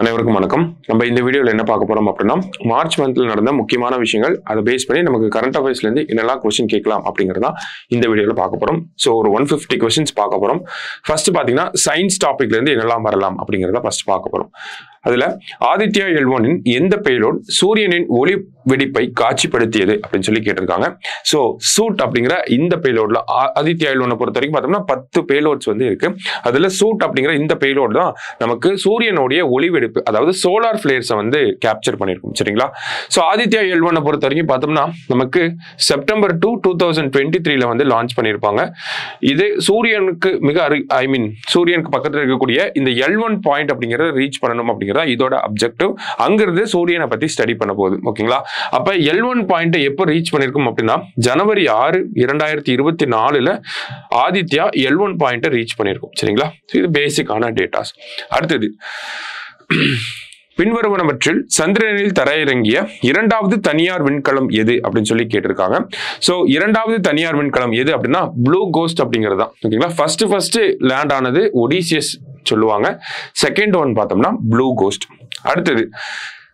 அனைவருக்கும் வணக்கம். நம்ம இந்த வீடியோவில் என்ன பார்க்க போறோம் அப்படின்னா, மார்ச் மந்த்ல நடந்த முக்கியமான விஷயங்கள் அதை பேஸ் பண்ணி நமக்கு கரண்ட் அஃபேர்ஸ்ல இருந்து என்னெல்லாம் கொஸ்டின் கேட்கலாம் அப்படிங்கிறதா இந்த வீடியோவில் பார்க்க போறோம். ஸோ ஒரு 150 கொஸ்டின்ஸ் பார்க்க போறோம். ஃபர்ஸ்ட் பாத்தீங்கன்னா சயின்ஸ் டாபிக்ல இருந்து என்னெல்லாம் வரலாம் அப்படிங்கிறத ஃபர்ஸ்ட் பார்க்க போறோம். அதுல ஆதித்யா L1 எந்த பேலோட் சூரியனின் ஒளி வெடிப்பை காட்சிப்படுத்தியது அப்படின்னு சொல்லி கேட்டிருக்காங்க. ஸோ சூட் அப்படிங்கிற இந்த பேலோட்ல ஆதித்யா L1 பொறுத்த வரைக்கும் பார்த்தோம்னா 10 பேலோட்ஸ் வந்து இருக்கு. அதுல சூட் அப்படிங்கிற இந்த பேலோட் தான் நமக்கு சூரியனுடைய ஒளி வெடிப்பு, அதாவது சோலார் பிளேர்ஸை வந்து கேப்சர் பண்ணிருக்கும். சரிங்களா? ஸோ ஆதித்யா L1 பொறுத்த வரைக்கும் பார்த்தோம்னா நமக்கு செப்டம்பர் 2, 2023 வந்து லான்ச் பண்ணியிருப்பாங்க. இது சூரியனுக்கு மிக சூரியனுக்கு பக்கத்தில் இருக்கக்கூடிய இந்த L1 பாயிண்ட் அப்படிங்கிறத ரீச் பண்ணணும் அப்படிங்கிறத இதோட அப்ஜெக்டிவ். அங்கிருந்து சூரியனை பத்தி ஸ்டடி பண்ண போகுது. ஓகேங்களா? அப்ப L1 பாயிண்ட் எப்போ ரீச் பண்ணிருக்கும் அப்படின்னா ஜனவரி 6, 2024 ஆதித்யா L1 பாயிண்ட் ரீச் பண்ணிருக்கும். சரிங்களா? இது பேசிக்கான டேட்டாஸ். அடுத்தது பின்வருவனவற்றில் சந்திரனில் தரையிறங்கிய இரண்டாவது தனியார் விண்கலம் எது அப்படின்னு சொல்லி கேட்டிருக்காங்க. சோ இரண்டாவது தனியார் விண்கலம் எது அப்படின்னா ப்ளூ கோஸ்ட் அப்படிங்கிறது தான். ஓகேங்களா? ஃபர்ஸ்ட் லேண்ட் ஆனது ஒடிசியஸ் சொல்லுவாங்க. செகண்ட் ஒன் பார்த்தோம்னா ப்ளூ கோஸ்ட். அடுத்தது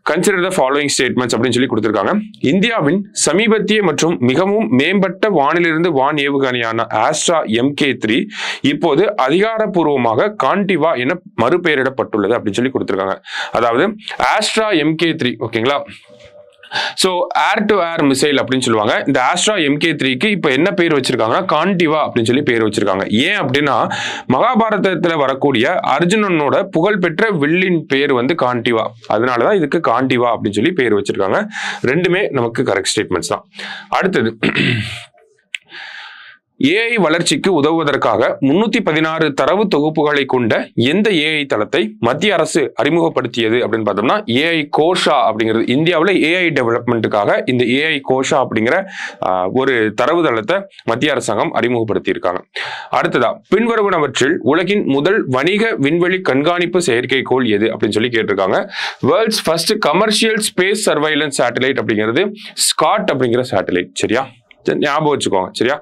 கன்சிடர் த ஃபாலோயிங் ஸ்டேட்மெண்ட்ஸ் அப்படின்னு சொல்லி கொடுத்திருக்காங்க. இந்தியாவின் சமீபத்திய மற்றும் மிகவும் மேம்பட்ட வானிலிருந்து வான் ஏவுகணையான ஆஸ்ட்ரா MK3 இப்போது அதிகாரப்பூர்வமாக கான்டிவா என மறுபெயரிடப்பட்டுள்ளது அப்படின்னு சொல்லி கொடுத்திருக்காங்க. அதாவது ஆஸ்ட்ரா MK3 ஓகேங்களா? So air to air missile அப்படின்னு சொல்லுவாங்க. இந்த ஆஸ்ட்ரா MK3க்கு இப்ப என்ன பேர் வச்சிருக்காங்கன்னா கான்டிவா அப்படின்னு சொல்லி பேர் வச்சிருக்காங்க. ஏன் அப்படின்னா மகாபாரதத்துல வரக்கூடிய அர்ஜுனனோட புகழ்பெற்ற வில்லின் பேர் வந்து கான்டிவா. அதனாலதான் இதுக்கு கான்டிவா அப்படின்னு சொல்லி பேர் வச்சிருக்காங்க. ரெண்டுமே நமக்கு கரெக்ட் ஸ்டேட்மெண்ட்ஸ் தான். அடுத்தது AI வளர்ச்சிக்கு உதவுவதற்காக 316 தரவு தொகுப்புகளை கொண்ட எந்த AI தளத்தை மத்திய அரசு அறிமுகப்படுத்தியது அப்படின்னு பார்த்தோம்னா AI கோஷா அப்படிங்கிறது. இந்தியாவில் AI டெவலப்மெண்ட்டுக்காக இந்த AI கோஷா அப்படிங்கிற ஒரு தரவு தளத்தை மத்திய அரசாங்கம் அறிமுகப்படுத்தி இருக்காங்க. அடுத்ததா பின்வருவனவற்றில் உலகின் முதல் வணிக விண்வெளி கண்காணிப்பு செயற்கைக்கோள் எது அப்படின்னு சொல்லி கேட்டிருக்காங்க. World's first commercial space surveillance satellite அப்படிங்கிறது ஸ்காட் அப்படிங்கிற சேட்டலைட். சரியா? ஞாபகம் வச்சுக்கோங்க. சரியா?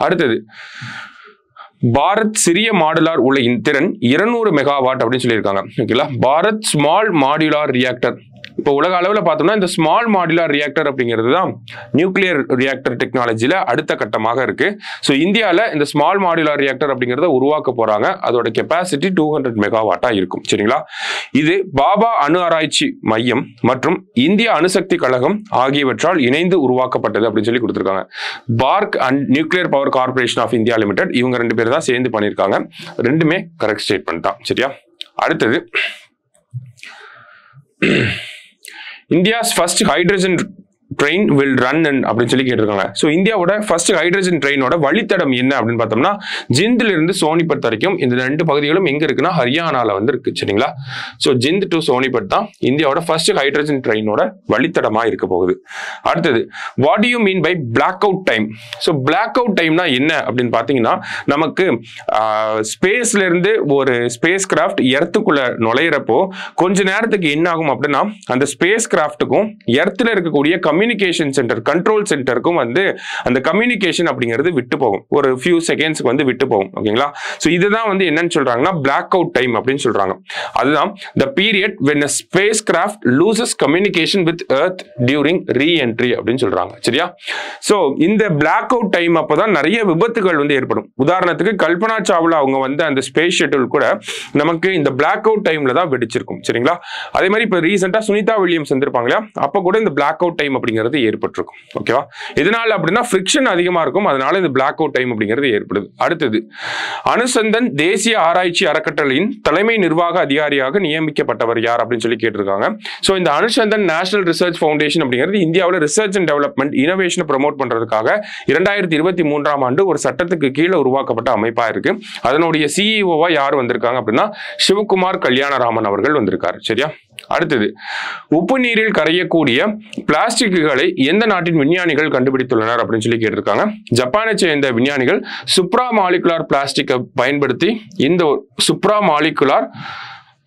அடுத்தது பாரத் சிறிய மாடுலார் உலையின் திறன் 200 மெகாவாட் அப்படின்னு சொல்லியிருக்காங்க. ஓகேங்களா? Bharat small modular reactor. இப்போ உலக அளவில் பார்த்தோம்னா இந்த ஸ்மால் மாடுலார் ரியாக்டர் அப்படிங்கிறது தான் நியூக்ளியர் ரியாக்டர் டெக்னாலஜியில அடுத்த கட்டமாக இருக்கு. ஸோ இந்தியாவில் இந்த ஸ்மால் மாடுலார் ரியாக்டர் அப்படிங்கிறத உருவாக்க போறாங்க. அதோட கெப்பாசிட்டி 200 மெகாவாட்டா இருக்கும். சரிங்களா? இது பாபா அணு ஆராய்ச்சி மையம் மற்றும் இந்திய அணுசக்தி கழகம் ஆகியவற்றால் இணைந்து உருவாக்கப்பட்டது அப்படின்னு சொல்லி கொடுத்திருக்காங்க. Park and nuclear power corporation of India limited இவங்க 2 பேர் தான் சேர்ந்து பண்ணியிருக்காங்க. ரெண்டுமே கரெக்ட் ஸ்டேட்மெண்ட் தான். சரியா? அடுத்தது India's first hydrogen train will run அப்படின்னு சொல்லி கேட்டிருக்காங்க. ஸோ இந்தியாவோட ஃபர்ஸ்ட் ஹைட்ரஜன் ட்ரெயினோட வழித்தடம் என்ன அப்படின்னு பார்த்தோம்னா ஜிந்த்ல இருந்து சோனிபட் வரைக்கும். இந்த 2 பகுதிகளும் எங்க இருக்குன்னா ஹரியானால வந்து இருக்கு. சரிங்களா? ஸோ ஜிந்த் டு சோனிபட் தான் இந்தியாவோட ஃபர்ஸ்ட் ஹைட்ரஜன் ட்ரெயினோட வழித்தடமா இருக்க போகுது. அடுத்தது what do you mean by block out time? So block out டைம்னா என்ன அப்படின்னு பார்த்தீங்கன்னா நமக்கு ஸ்பேஸ்ல இருந்து ஒரு ஸ்பேஸ் கிராஃப்ட் எர்த்துக்குள்ள நுழையிறப்போ கொஞ்ச நேரத்துக்கு என்ன ஆகும் அப்படின்னா அந்த ஸ்பேஸ் கிராஃப்ட்டுக்கும் எர்த்துல இருக்கக்கூடிய கம்யூனிகேஷன் சென்டர் கண்ட்ரோல் சென்டருக்கும் வந்து அந்த கம்யூனிகேஷன் அப்படிங்கிறது விட்டு போகும். ஒரு ஃபியூ செகண்ட்ஸ்க்கு வந்து விட்டு போகும். ஓகேங்களா? ஸோ இதுதான் வந்து என்னன்னு சொல்றாங்கன்னா பிளாக் அவுட் டைம் அப்படின்னு சொல்றாங்க. அதுதான் the period when a spacecraft loses communication with Earth during re-entry அப்படின்னு சொல்றாங்க. சரியா? ஸோ இந்த பிளாக் அவுட் டைம் அப்போதான் நிறைய விபத்துகள் வந்து ஏற்படும். உதாரணத்துக்கு கல்பனா சாவ்லா அவங்க வந்து அந்த ஸ்பேஸ் ஷட்டில் கூட நமக்கு இந்த பிளாக் அவுட் டைம்ல தான் வெடிச்சிருக்கும். சரிங்களா? அதே மாதிரி இப்போ ரீசெண்டா சுனிதா வில்லியம்ஸ் வந்திருப்பாங்க இல்லையா? அப்போ கூட இந்த பிளாக் அவுட் டைம் அப்படிங்கிறது ஏற்பட்டிருக்கும். ஓகேவா? இதனால அப்படின்னா ஃபிரிக்ஷன் அதிகமா இருக்கும். அதனால இந்த பிளாக் அவுட் டைம் அப்படிங்கிறது ஏற்படுது. அடுத்தது அனுசந்தன் தேசிய ஆராய்ச்சி அறக்கட்டளையின் தலைமை நிர்வாக அதிகாரியாக நியமிக்கப்பட்டவர் யார் அப்படின்னு சொல்லி கேட்டிருக்காங்க. ஸோ இந்த அனுசந்தன் நேஷனல் ரிசர்ச் ஃபவுண்டேஷன் அப்படிங்கிறது இந்தியாவில் ரிசர்ச் அண்ட் டெவலப்மெண்ட் இனோவேஷனை ப்ரமோட் பண்றதுக்காக 2023 ஒரு சட்டத்துக்கு கீழே உருவாக்கப்பட்ட அமைப்பா இருக்கு. அதனுடைய சிஇஓவா யார் வந்திருக்காங்க அப்படின்னா சிவகுமார் கல்யாணராமன் அவர்கள் வந்திருக்காரு. சரியா? அடுத்தது உப்பு நீரில் கரையக்கூடிய பிளாஸ்டிக்குகளை எந்த நாட்டின் விஞ்ஞானிகள் கண்டுபிடித்துள்ளனர் அப்படின்னு சொல்லி கேட்டிருக்காங்க. ஜப்பானை சேர்ந்த விஞ்ஞானிகள் சுப்ரா மாலிகுலார் பிளாஸ்டிக்கை பயன்படுத்தி இந்த சுப்ரா மாலிகுலார்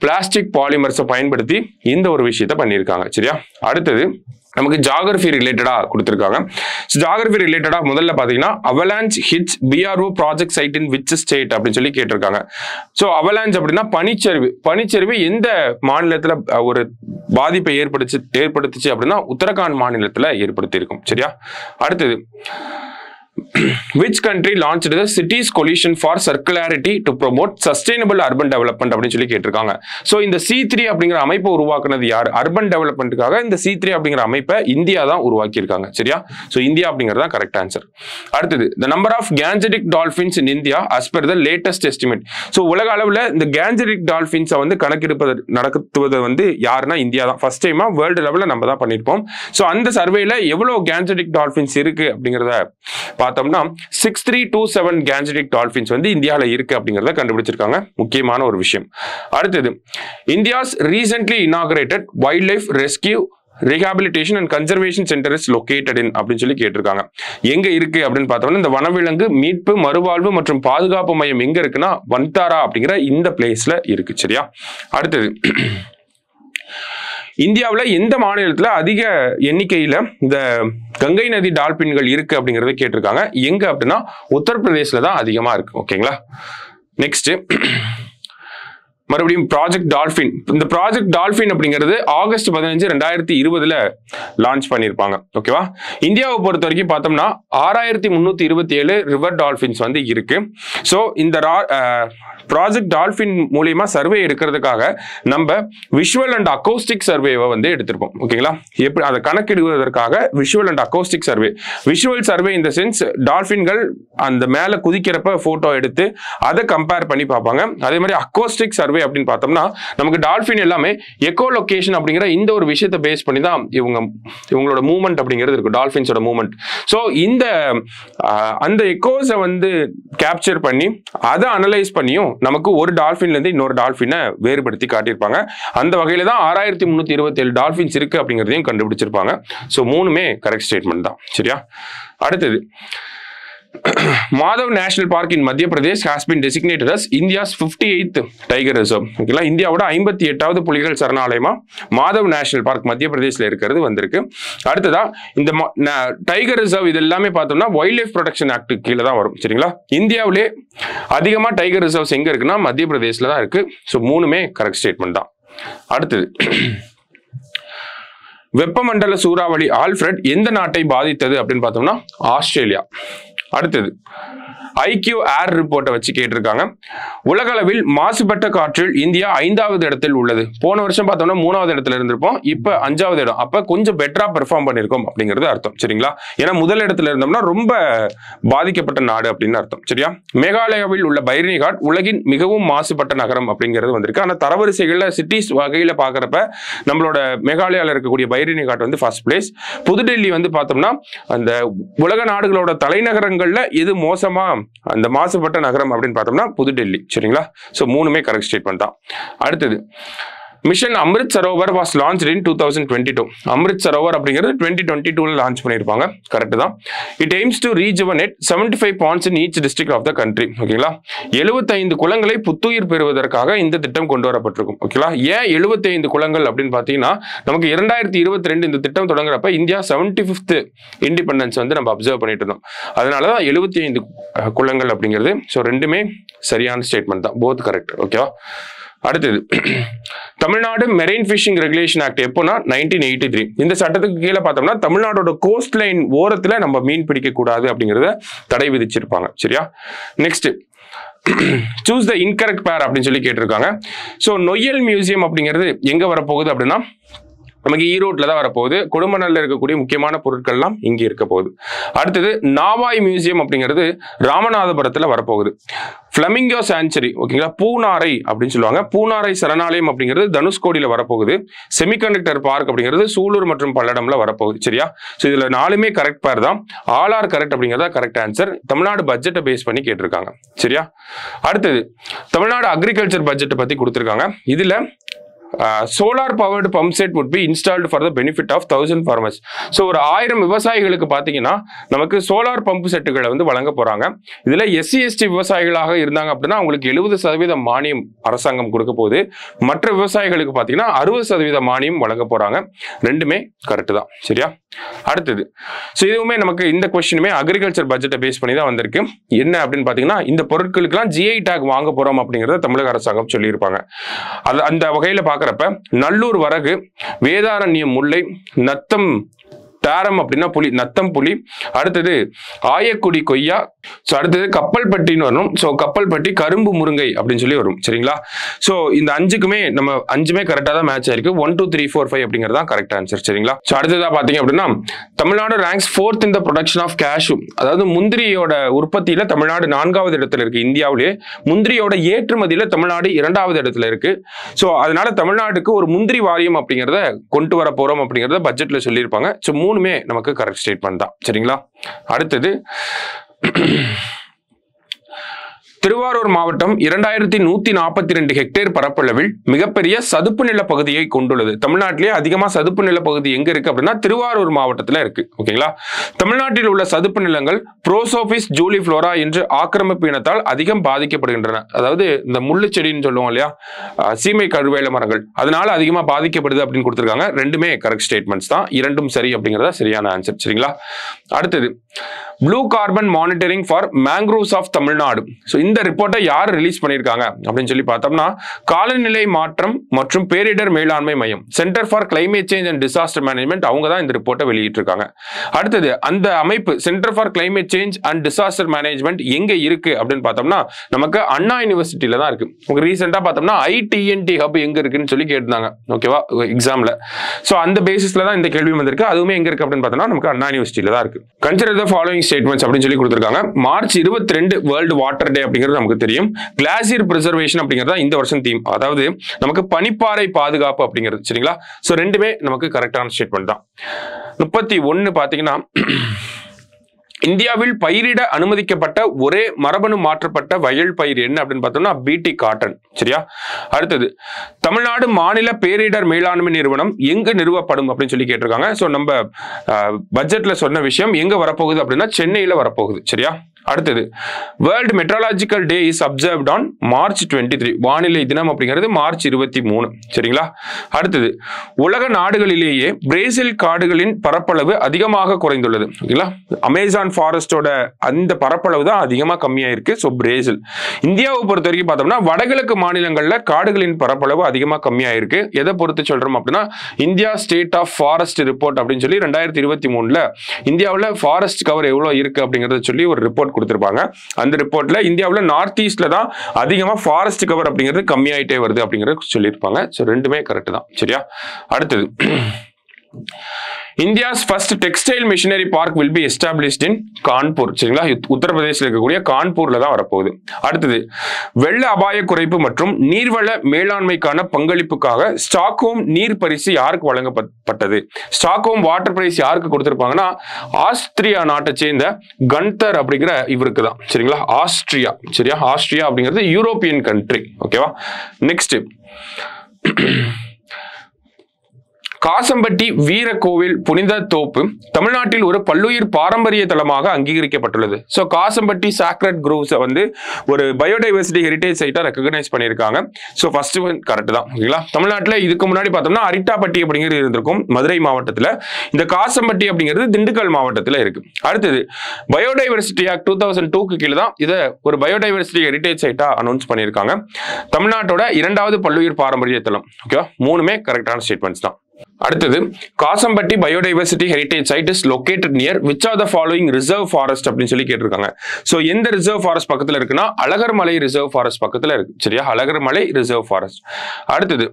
பிளாஸ்டிக் பாலிமர்ஸை பயன்படுத்தி இந்த ஒரு விஷயத்தை பண்ணியிருக்காங்க. சரியா? அடுத்தது நமக்கு ஜியோகிராஃபி ரிலேட்டடா கொடுத்திருக்காங்க. ஜியோகிராஃபி ரிலேட்டடா முதல்ல பாத்தீங்கன்னா avalanche hits BRO project site in which state அப்படின்னு சொல்லி கேட்டிருக்காங்க. ஸோ அவலாஞ்ச் அப்படின்னா பனிச்சரிவு எந்த மாநிலத்துல ஒரு பாதிப்பை ஏற்படுத்துச்சு அப்படின்னா உத்தரகாண்ட் மாநிலத்துல ஏற்படுத்தி இருக்கும். சரியா? அடுத்தது which country launched the cities coalition for circularity to promote sustainable urban development அப்படின்னு சொல்லி கேட்டிருக்காங்க. சோ இந்த C3 அப்படிங்கிற அமைப்பை உருவாக்குனது யார்? அர்பன் டெவலப்மெண்ட்டுக்காக இந்த C3 அப்படிங்கிற அமைப்பை இந்தியா தான் உருவாக்கி இருக்காங்க. சரியா? சோ இந்தியா அப்படிங்கறது கரெக்ட் ஆன்சர். அடுத்தது the number of gangetic dolphins in India as per the latest estimate. So உலக அளவுல இந்த gangetic dolphins வந்து நடத்துவது வந்து யாருன்னா இந்தியா தான். ஃபர்ஸ்ட் டைமா வேர்ல்டு லெவல்ல நம்ம தான் பண்ணிருப்போம். சோ அந்த சர்வேல எவ்வளவு gangetic dolphins இருக்கு அப்படிங்கறத பார்த்தோம்னா 6327 gangetic dolphins வந்து இந்தியால இருக்கு அப்படிங்கறத கண்டுபிடிச்சிருக்காங்க. முக்கியமான ஒரு விஷயம். அடுத்தது India's recently இனாகரேட்டட் wild life rescue rehabilitation and conservation center is located in அப்படின்னு சொல்லி கேட்டிருக்காங்க. எங்க இருக்கு அப்படின்னு பார்த்தோம்னா இந்த வனவிலங்கு மீட்பு மறுவாழ்வு மற்றும் பாதுகாப்பு மையம் எங்க இருக்குன்னா வந்தாரா அப்படிங்கிற இந்த பிளேஸ்ல இருக்கு. சரியா? அடுத்தது இந்தியாவில் எந்த மாநிலத்தில் அதிக எண்ணிக்கையில இந்த கங்கை நதி டால்பின்கள் இருக்கு அப்படிங்கறத கேட்டிருக்காங்க. எங்க அப்படின்னா உத்தரப்பிரதேசில தான் அதிகமா இருக்கு. ஓகேங்களா? நெக்ஸ்ட் மறுபடியும் ப்ராஜெக்ட் டால்பின். இந்த ப்ராஜெக்ட் டால்பின் அப்படிங்கிறது ஆகஸ்ட் 15, 2020 லான்ச் பண்ணியிருப்பாங்க. ஓகேவா? இந்தியாவை பொறுத்த வரைக்கும் பார்த்தோம்னா 6327 ரிவர் டால்பின்ஸ் வந்து இருக்கு. ஸோ இந்த ப்ராஜெக்ட் டால்பின் மூலியமா சர்வே எடுக்கிறதுக்காக நம்ம விஷுவல் அண்ட் அக்கோஸ்டிக் சர்வேவை வந்து எடுத்திருப்போம். ஓகேங்களா? எப்படி அதை கணக்கிடுவதற்காக visual and acoustic survey. Visual survey இந்த சென்ஸ் டால்பின்கள் அந்த மேல குதிக்கிறப்ப போட்டோ எடுத்து அதை கம்பேர் பண்ணி பார்ப்பாங்க. அதே மாதிரி அக்கோஸ்டிக் சர்வே அப்படின்னு பார்த்தோம்னா நமக்கு டால்பின் எல்லாமே எக்கோ லொகேஷன் அப்படிங்கிற இந்த ஒரு விஷயத்தை பேஸ் பண்ணி தான் இவங்களோட மூவ்மெண்ட் அப்படிங்கிறது இருக்கு. டால்பின்ஸோட மூவ்மெண்ட். ஸோ இந்த அந்த எக்கோஸை வந்து கேப்சர் பண்ணி அதை அனலைஸ் பண்ணியும் நமக்கு ஒரு டால்பின்ல இருந்து இன்னொரு டால்பினை வேறுபடுத்தி காட்டியிருப்பாங்க. அந்த வகையில தான் 6327 டால்பின்ஸ் இருக்கு அப்படிங்கிறதையும் கண்டுபிடிச்சிருப்பாங்க. ஸோ மூணுமே கரெக்ட் ஸ்டேட்மெண்ட் தான். சரியா? அடுத்தது மாதவ் நேஷனல் பார்க் இன் மத்திய Pradesh has been designated as India's 58th tiger reserve. ஓகேங்களா? இந்தியாவோட 58வது புலிகள் சரணாலயமா மாதவ் நேஷனல் பார்க் மத்திய பிரதேஷ்ல இருக்கிறது வந்திருக்கு. அடுத்ததா இந்த டைகர் ரிசர்வ் இது எல்லாமே பார்த்தோம்னா வைல்ட் லைஃப் ப்ரொடெக்ஷன் ஆக்ட் கீழே தான் வரும். சரிங்களா? இந்தியாவிலே அதிகமா டைகர் ரிசர்வ்ஸ் எங்க இருக்குன்னா மத்திய பிரதேஷ்ல தான் இருக்கு. ஸோ மூணுமே கரெக்ட் ஸ்டேட்மெண்ட் தான். அடுத்தது வெப்பமண்டல சூறாவளி ஆல்ஃபிரட் எந்த நாட்டை பாதித்தது அப்படின்னு பார்த்தோம்னா ஆஸ்திரேலியா. அடுத்தது IQ ஏர் ரிப்போர்ட்டை வச்சு கேட்டிருக்காங்க. உலக அளவில் மாசுபட்ட காற்றில் இந்தியா 5வது இடத்தில் உள்ளது. போன வருஷம் பார்த்தோம்னா 3வது இடத்துல இருந்திருப்போம். இப்ப 5வது இடம். அப்ப கொஞ்சம் பெட்டரா பெர்ஃபார்ம் பண்ணிருக்கோம் அப்படிங்கிறது அர்த்தம். சரிங்களா? ஏன்னா முதல் இடத்துல இருந்தோம்னா ரொம்ப பாதிக்கப்பட்ட நாடு அப்படின்னு அர்த்தம். சரியா? மேகாலயாவில் உள்ள பைரணி காட் உலகின் மிகவும் மாசுபட்ட நகரம் அப்படிங்கிறது வந்திருக்கு. ஆனா தரவரிசைகள்ல சிட்டிஸ் வகையில பாக்குறப்ப நம்மளோட மேகாலயாவில் இருக்கக்கூடிய பைரணி காட் வந்து ஃபர்ஸ்ட் பிளேஸ். புதுடெல்லி வந்து பார்த்தோம்னா அந்த உலக நாடுகளோட தலைநகரங்கள்ல எது மோசமா அந்த மாசுபட்ட நகரம் அப்படின்னு பார்த்தோம்னா புதுடெல்லி. சரிங்களா? சோ மூணுமே கரெக்ட் ஸ்டேட்மெண்ட் தான். அடுத்தது mission Amrit Sarovar was launched in 2022. Amrit Sarovar அப்படிங்கிறது 2022 லான்ச் பண்ணியிருப்பாங்க. கரெக்ட் தான். It aims to rejuvenate 75 ponds in each district of the country. ஓகேங்களா? 75 குளங்களை புத்துயிர் பெறுவதற்காக இந்த திட்டம் கொண்டு வரப்பட்டிருக்கும். ஓகேங்களா? ஏன் 75 குளங்கள் அப்படின்னு பார்த்தீங்கன்னா நமக்கு 2022 இந்த திட்டம் தொடங்குறப்ப இந்தியா 75th இண்டிபெண்டன்ஸ் வந்து நம்ம அப்சர்வ் பண்ணிட்டு இருந்தோம். அதனாலதான் 75 குளங்கள் அப்படிங்கிறது. ஸோ ரெண்டுமே சரியான ஸ்டேட்மெண்ட் தான். Both correct. ஓகேவா? அடுத்தது Tamil Nadu marine fishing regulation act எப்போனா 1983. இந்த சட்டத்துக்கு கீழே பார்த்தோம்னா தமிழ்நாடோட கோஸ்ட் லைன் ஓரத்துல நம்ம மீன் பிடிக்க கூடாது அப்படிங்கறத தடை விதிச்சிருப்பாங்க. சரியா? நெக்ஸ்ட் சூஸ் த இன்கரெக்ட் பேர் அப்படின்னு சொல்லி கேட்டிருக்காங்க. ஸோ நொய்யல் மியூசியம் அப்படிங்கிறது எங்க வரப்போகுது அப்படின்னா நமக்கு ஈரோட்ல தான் வரப்போகுது. கொடுமணல்ல இருக்கக்கூடிய முக்கியமான பொருட்கள்லாம் இங்கே இருக்க போகுது. அடுத்தது நாவாய் மியூசியம் அப்படிங்கிறது ராமநாதபுரத்துல வரப்போகுது. Flamingo sanctuary. ஓகேங்களா? பூனாரை அப்படின்னு சொல்லுவாங்க. பூனாரை சரணாலயம் அப்படிங்கிறது தனுஷ்கோடியில வரப்போகுது. செமிகண்டக்டர் பார்க் அப்படிங்கிறது சூலூர் மற்றும் பல்லடம்ல வரப்போகுது. சரியா? ஸோ இதுல 4மே கரெக்ட் பேர் தான். ஆல் ஆர் கரெக்ட் அப்படிங்கிறதா கரெக்ட் ஆன்சர். தமிழ்நாடு பட்ஜெட்டை பேஸ் பண்ணி கேட்டிருக்காங்க. சரியா? அடுத்தது தமிழ்நாடு அக்ரிகல்ச்சர் பட்ஜெட்டை பத்தி கொடுத்திருக்காங்க. இதுல solar powered pump set would be installed for the benefit of 1000 farmers. So ஒரு 1000 விவசாயிகளுக்கு பார்த்தீங்கன்னா நமக்கு சோலார் பம்பு செட்டுகளை வந்து வழங்க போறாங்க. இதுல SC ST விவசாயிகளாக இருந்தாங்க அப்படின்னா அவங்களுக்கு 70% மானியம் அரசாங்கம் கொடுக்க போகுது. மற்ற விவசாயிகளுக்கு பார்த்தீங்கன்னா 60% மானியம் வழங்க போறாங்க. ரெண்டுமே கரெக்ட் தான். சரியா? அடுத்தது ஸோ இதுவுமே நமக்கு இந்த கொஸ்டினுமே அக்ரிகல்ச்சர் பட்ஜெட்டை பேஸ் பண்ணி தான் வந்திருக்கு. என்ன அப்படின்னு பார்த்தீங்கன்னா இந்த பொருட்களுக்கெல்லாம் GI டேக் வாங்க போறோம் அப்படிங்கிறத தமிழக அரசாங்கம் சொல்லியிருப்பாங்க. அந்த வகையில் பார்க்குறப்ப நல்லூர் வரகு, வேதாரண்யம் முல்லை, நத்தம் தாரம் அப்படின்னா புலி, நத்தம் புலி, அடுத்தது ஆயக்குடி கொய்யா, ஸோ அடுத்தது கப்பல்பட்டின்னு வரும். ஸோ கப்பல்பட்டி கரும்பு முருங்கை அப்படின்னு சொல்லி வரும். சரிங்களா? ஸோ இந்த நம்ம அஞ்சுமே கரெக்டாக தான் மேட்ச் ஆயிருக்கு. 1 2 3 4 5 அப்படிங்கிறது தான் கரெக்ட் ஆன்சர். சரிங்களா? ஸோ அடுத்ததாக பார்த்தீங்க அப்படின்னா Tamil Nadu ranks 4th in the production of cashew. அதாவது முந்திரியோட உற்பத்தியில தமிழ்நாடு 4வது இடத்துல இருக்கு இந்தியாவிலேயே. முந்திரியோட ஏற்றுமதியில தமிழ்நாடு 2வது இடத்துல இருக்கு. ஸோ அதனால தமிழ்நாட்டுக்கு ஒரு முந்திரி வாரியம் அப்படிங்கிறத கொண்டு வர போறோம் அப்படிங்கிறத பட்ஜெட்ல சொல்லியிருப்பாங்க. ஸோ மூணுமே நமக்கு கரெக்ட் ஸ்டேட்மெண்ட் தான். சரிங்களா? அடுத்தது திருவாரூர் மாவட்டம் 2142 ஹெக்டேர் பரப்பளவில் மிகப்பெரிய சதுப்பு நில பகுதியை கொண்டுள்ளது. தமிழ்நாட்டிலேயே அதிகமா சதுப்பு நில பகுதி எங்க இருக்கு அப்படின்னா திருவாரூர் மாவட்டத்தில் இருக்கு. ஓகேங்களா? தமிழ்நாட்டில் உள்ள சதுப்பு நிலங்கள் புரோசோபிஸ் ஜூலிஃப்ளோரா என்று ஆக்கிரமிப்பு இனத்தால் அதிகம் பாதிக்கப்படுகின்றன. அதாவது இந்த முள்ளு செடின்னு சொல்லுவோம் இல்லையா, சீமை கருவேல மரங்கள், அதனால அதிகமா பாதிக்கப்படுது அப்படின்னு கொடுத்திருக்காங்க. ரெண்டுமே கரெக்ட் ஸ்டேட்மெண்ட்ஸ் தான். இரண்டும் சரி அப்படிங்கிறதா சரியான ஆன்சர். சரிங்களா? அடுத்தது blue carbon monitoring for mangroves of Tamil Nadu. So இந்த ரிப்போர்ட்டை யார் ரிலீஸ் பண்ணியிருக்காங்க அப்படின்னு சொல்லி பார்த்தோம்னா காலநிலை மாற்றம் மற்றும் பேரிடர் மேலாண்மை மையம், centre for climate change and disaster management, அவங்க தான் இந்த ரிப்போர்ட்டை வெளியிட்டிருக்காங்க. அடுத்தது அந்த அமைப்பு centre for climate change and disaster management எங்க இருக்கு அப்படின்னு பார்த்தோம்னா நமக்கு அண்ணா யூனிவர்சிட்டியில தான் இருக்கு. உங்களுக்கு ரீசெண்டா பார்த்தோம்னா ITNT ஹப் எங்க இருக்குன்னு சொல்லி கேட்டிருந்தாங்க. ஓகேவா? எக்ஸாம்ல. ஸோ அந்த பேசிஸ்ல தான் இந்த கேள்வி வந்திருக்கு. அதுவுமே எங்க இருக்கு அப்படின்னு பார்த்தோம்னா நமக்கு அண்ணா யூனிவர்சிட்டியில தான் இருக்கு. கன்சிடர் த ஃபாலோயிங் ஸ்டேட்மெண்ட்ஸ் அப்படின்னு சொல்லி கொடுத்திருக்காங்க. மார்ச் 22 வேர்ல்டு வாட்டர் டே அப்படிங்கிறது நமக்கு தெரியும். கிளாசியர் பிரிசர்வேஷன் அப்படிங்கிறது இந்த வருஷம் தீம். அதாவது நமக்கு பனிப்பாறை பாதுகாப்பு அப்படிங்கிறது. சரிங்களா? சோ ரெண்டுமே நமக்கு கரெக்டான ஸ்டேட்மெண்ட் தான். 31 பாத்தீங்கன்னா இந்தியாவில் பயிரிட அனுமதிக்கப்பட்ட ஒரே மரபணு மாற்றப்பட்ட வயல் பயிர் என்ன அப்படின்னு பார்த்தோம்னா BT காட்டன். சரியா? அடுத்தது தமிழ்நாடு மாநில பேரிடர் மேலாண்மை நிறுவனம் எங்கு நிறுவப்படும் அப்படின்னு சொல்லி கேட்டிருக்காங்க. ஸோ நம்ம பட்ஜெட்ல சொன்ன விஷயம் எங்க வரப்போகுது அப்படின்னா சென்னையில வரப்போகுது. சரியா? அடுத்தது world meteorological day is observed on March 23. வானிலை தினம் அப்படிங்கிறது March 23. சரிங்களா? அடுத்தது உலக நாடுகளிலேயே பிரேசில் காடுகளின் பரப்பளவு அதிகமாக குறைந்துள்ளது. ஓகேங்களா? அமேசான் ஃபாரஸ்டோட அந்த பரப்பளவு தான் அதிகமாக கம்மியா இருக்கு. So Brazil. இந்தியாவை பொறுத்த வரைக்கும் பார்த்தோம்னா வடகிழக்கு மாநிலங்கள்ல காடுகளின் பரப்பளவு அதிகமாக கம்மியா இருக்கு. எதை பொறுத்து சொல்றோம் அப்படின்னா India state of forest report அப்படின்னு சொல்லி 2023 இந்தியாவில் ஃபாரஸ்ட் கவர் எவ்வளவு இருக்கு அப்படிங்கறத சொல்லி ஒரு ரிப்போர்ட் கொடுத்திருப்பாங்க. அந்த ரிப்போர்ட்ல இந்தியாவுல நார்த் ஈஸ்ட்ல தான் அதிகமா ஃபாரஸ்ட் கவர் அப்படிங்கிறது கம்மியாயிட்டே வருது அப்படிங்கறது சொல்லியிருப்பாங்க. சோ ரெண்டுமே கரெக்ட் தான். சரியா? அடுத்தது India's first textile machinery park will be established in Kanpur. சரிங்களா? உத்தரப்பிரதேசில் இருக்கக்கூடிய கான்பூர்ல தான் வரப்போகுது. அடுத்தது வெள்ள அபாய குறைப்பு மற்றும் நீர்வள மேலாண்மைக்கான பங்களிப்புக்காக ஸ்டாக்ஹோம் நீர் பரிசு யாருக்கு வழங்கப்பட்டது? ஸ்டாக்ஹோம் வாட்டர் பிரைஸ் யாருக்கு கொடுத்திருப்பாங்கன்னா ஆஸ்திரியா நாட்டை சேர்ந்த கன்தர் அப்படிங்கிற இவருக்கு தான். சரிங்களா? ஆஸ்திரியா. சரியா? ஆஸ்திரியா அப்படிங்கிறது யூரோப்பியன் கண்ட்ரி. ஓகேவா? நெக்ஸ்ட் காசம்பட்டி வீரகோவில் புனித தோப்பு தமிழ்நாட்டில் ஒரு பல்லுயிர் பாரம்பரிய தலமாக அங்கீகரிக்கப்பட்டுள்ளது. ஸோ காசம்பட்டி சாக்ரட் குரூவ்ஸ் வந்து ஒரு பயோடைவர்சிட்டி ஹெரிடேஜ் சைட்டா ரெகக்னைஸ் பண்ணியிருக்காங்க. ஸோ ஃபர்ஸ்ட் ஒன் கரெக்ட் தான். ஓகேங்களா? தமிழ்நாட்டில் இதுக்கு முன்னாடி பார்த்தோம்னா அரிட்டாப்பட்டி அப்படிங்கிறது இருந்திருக்கும் மதுரை மாவட்டத்தில். இந்த காசம்பட்டி அப்படிங்கிறது திண்டுக்கல் மாவட்டத்தில் இருக்கு. அடுத்தது பயோடைவர்சிட்டி ஆக்ட் 2002 கீழே தான் இதை ஒரு பயோடைவர்சிட்டி ஹெரிடேஜ் சைட்டா அனௌன்ஸ் பண்ணியிருக்காங்க. தமிழ்நாட்டோட 2வது பல்லுயிர் பாரம்பரிய தலம். ஓகேவா? மூணுமே கரெக்டான ஸ்டேட்மெண்ட்ஸ் தான். அடுத்தது Kasampatti biodiversity heritage site is located near which are the following reserve forest அப்படின்னு சொல்லி கேட்டிருக்காங்க. ஸோ எந்த ரிசர்வ் ஃபாரஸ்ட் பக்கத்தில் இருக்குன்னா அழகர்மலை ரிசர்வ் ஃபாரஸ்ட் பக்கத்தில் இருக்கு. சரியா? Alagarmalai reserve forest. அடுத்தது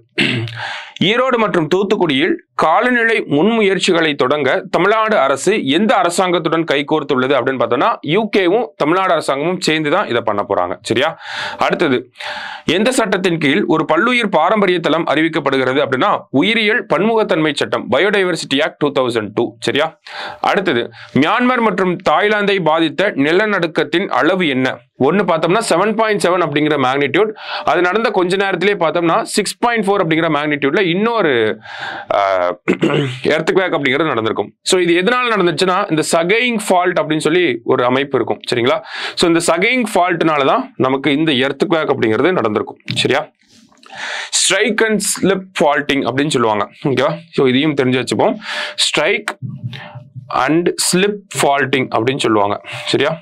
ஈரோடு மற்றும் தூத்துக்குடியில் காலநிலை முன்முயற்சிகளை தொடங்க தமிழ்நாடு அரசு எந்த அரசாங்கத்துடன் கைகோர்த்துள்ளது அப்படின்னு பார்த்தோம்னா யூகேவும் தமிழ்நாடு அரசாங்கமும் சேர்ந்து தான் இதை பண்ண போறாங்க. சரியா? அடுத்தது, எந்த சட்டத்தின் கீழ் ஒரு பல்லுயிர் பாரம்பரிய தளம் அறிவிக்கப்படுகிறது அப்படின்னா உயிரியல் பன்முகத்தன்மை சட்டம், பயோடைவர்சிட்டி ஆக்ட் 2002. சரியா? அடுத்தது, மியான்மர் மற்றும் தாய்லாந்தை பாதித்த நிலநடுக்கத்தின் அளவு என்ன? ஒன்னு பார்த்தோம்னா 7.7 அப்படிங்கிற மேக்னிடியூட். அது நடந்த கொஞ்ச நேரத்திலே பார்த்தோம்னா 6.4 அப்படிங்கிற மேக்னிடியூட்ல இன்னொரு எர்த்குவேக் அப்படிங்கிறது நடந்திருக்கும். ஸோ இது எதனால நடந்துச்சுன்னா இந்த சகையிங் ஃபால்ட் அப்படின்னு சொல்லி ஒரு அமைப்பு இருக்கும். சரிங்களா? ஸோ இந்த சகையிங் ஃபால்ட்னால தான் நமக்கு இந்த எர்த்குவேக் அப்படிங்கிறது நடந்திருக்கும். சரியா? ஸ்ட்ரைக் அண்ட் ஸ்லிப் ஃபால்ட்டிங் அப்படின்னு சொல்லுவாங்க. ஓகேவா? ஸோ இதையும் தெரிஞ்சு வச்சுப்போம். ஸ்ட்ரைக் அண்ட் ஸ்லிப் ஃபால்ட்டிங் அப்படின்னு சொல்லுவாங்க. சரியா?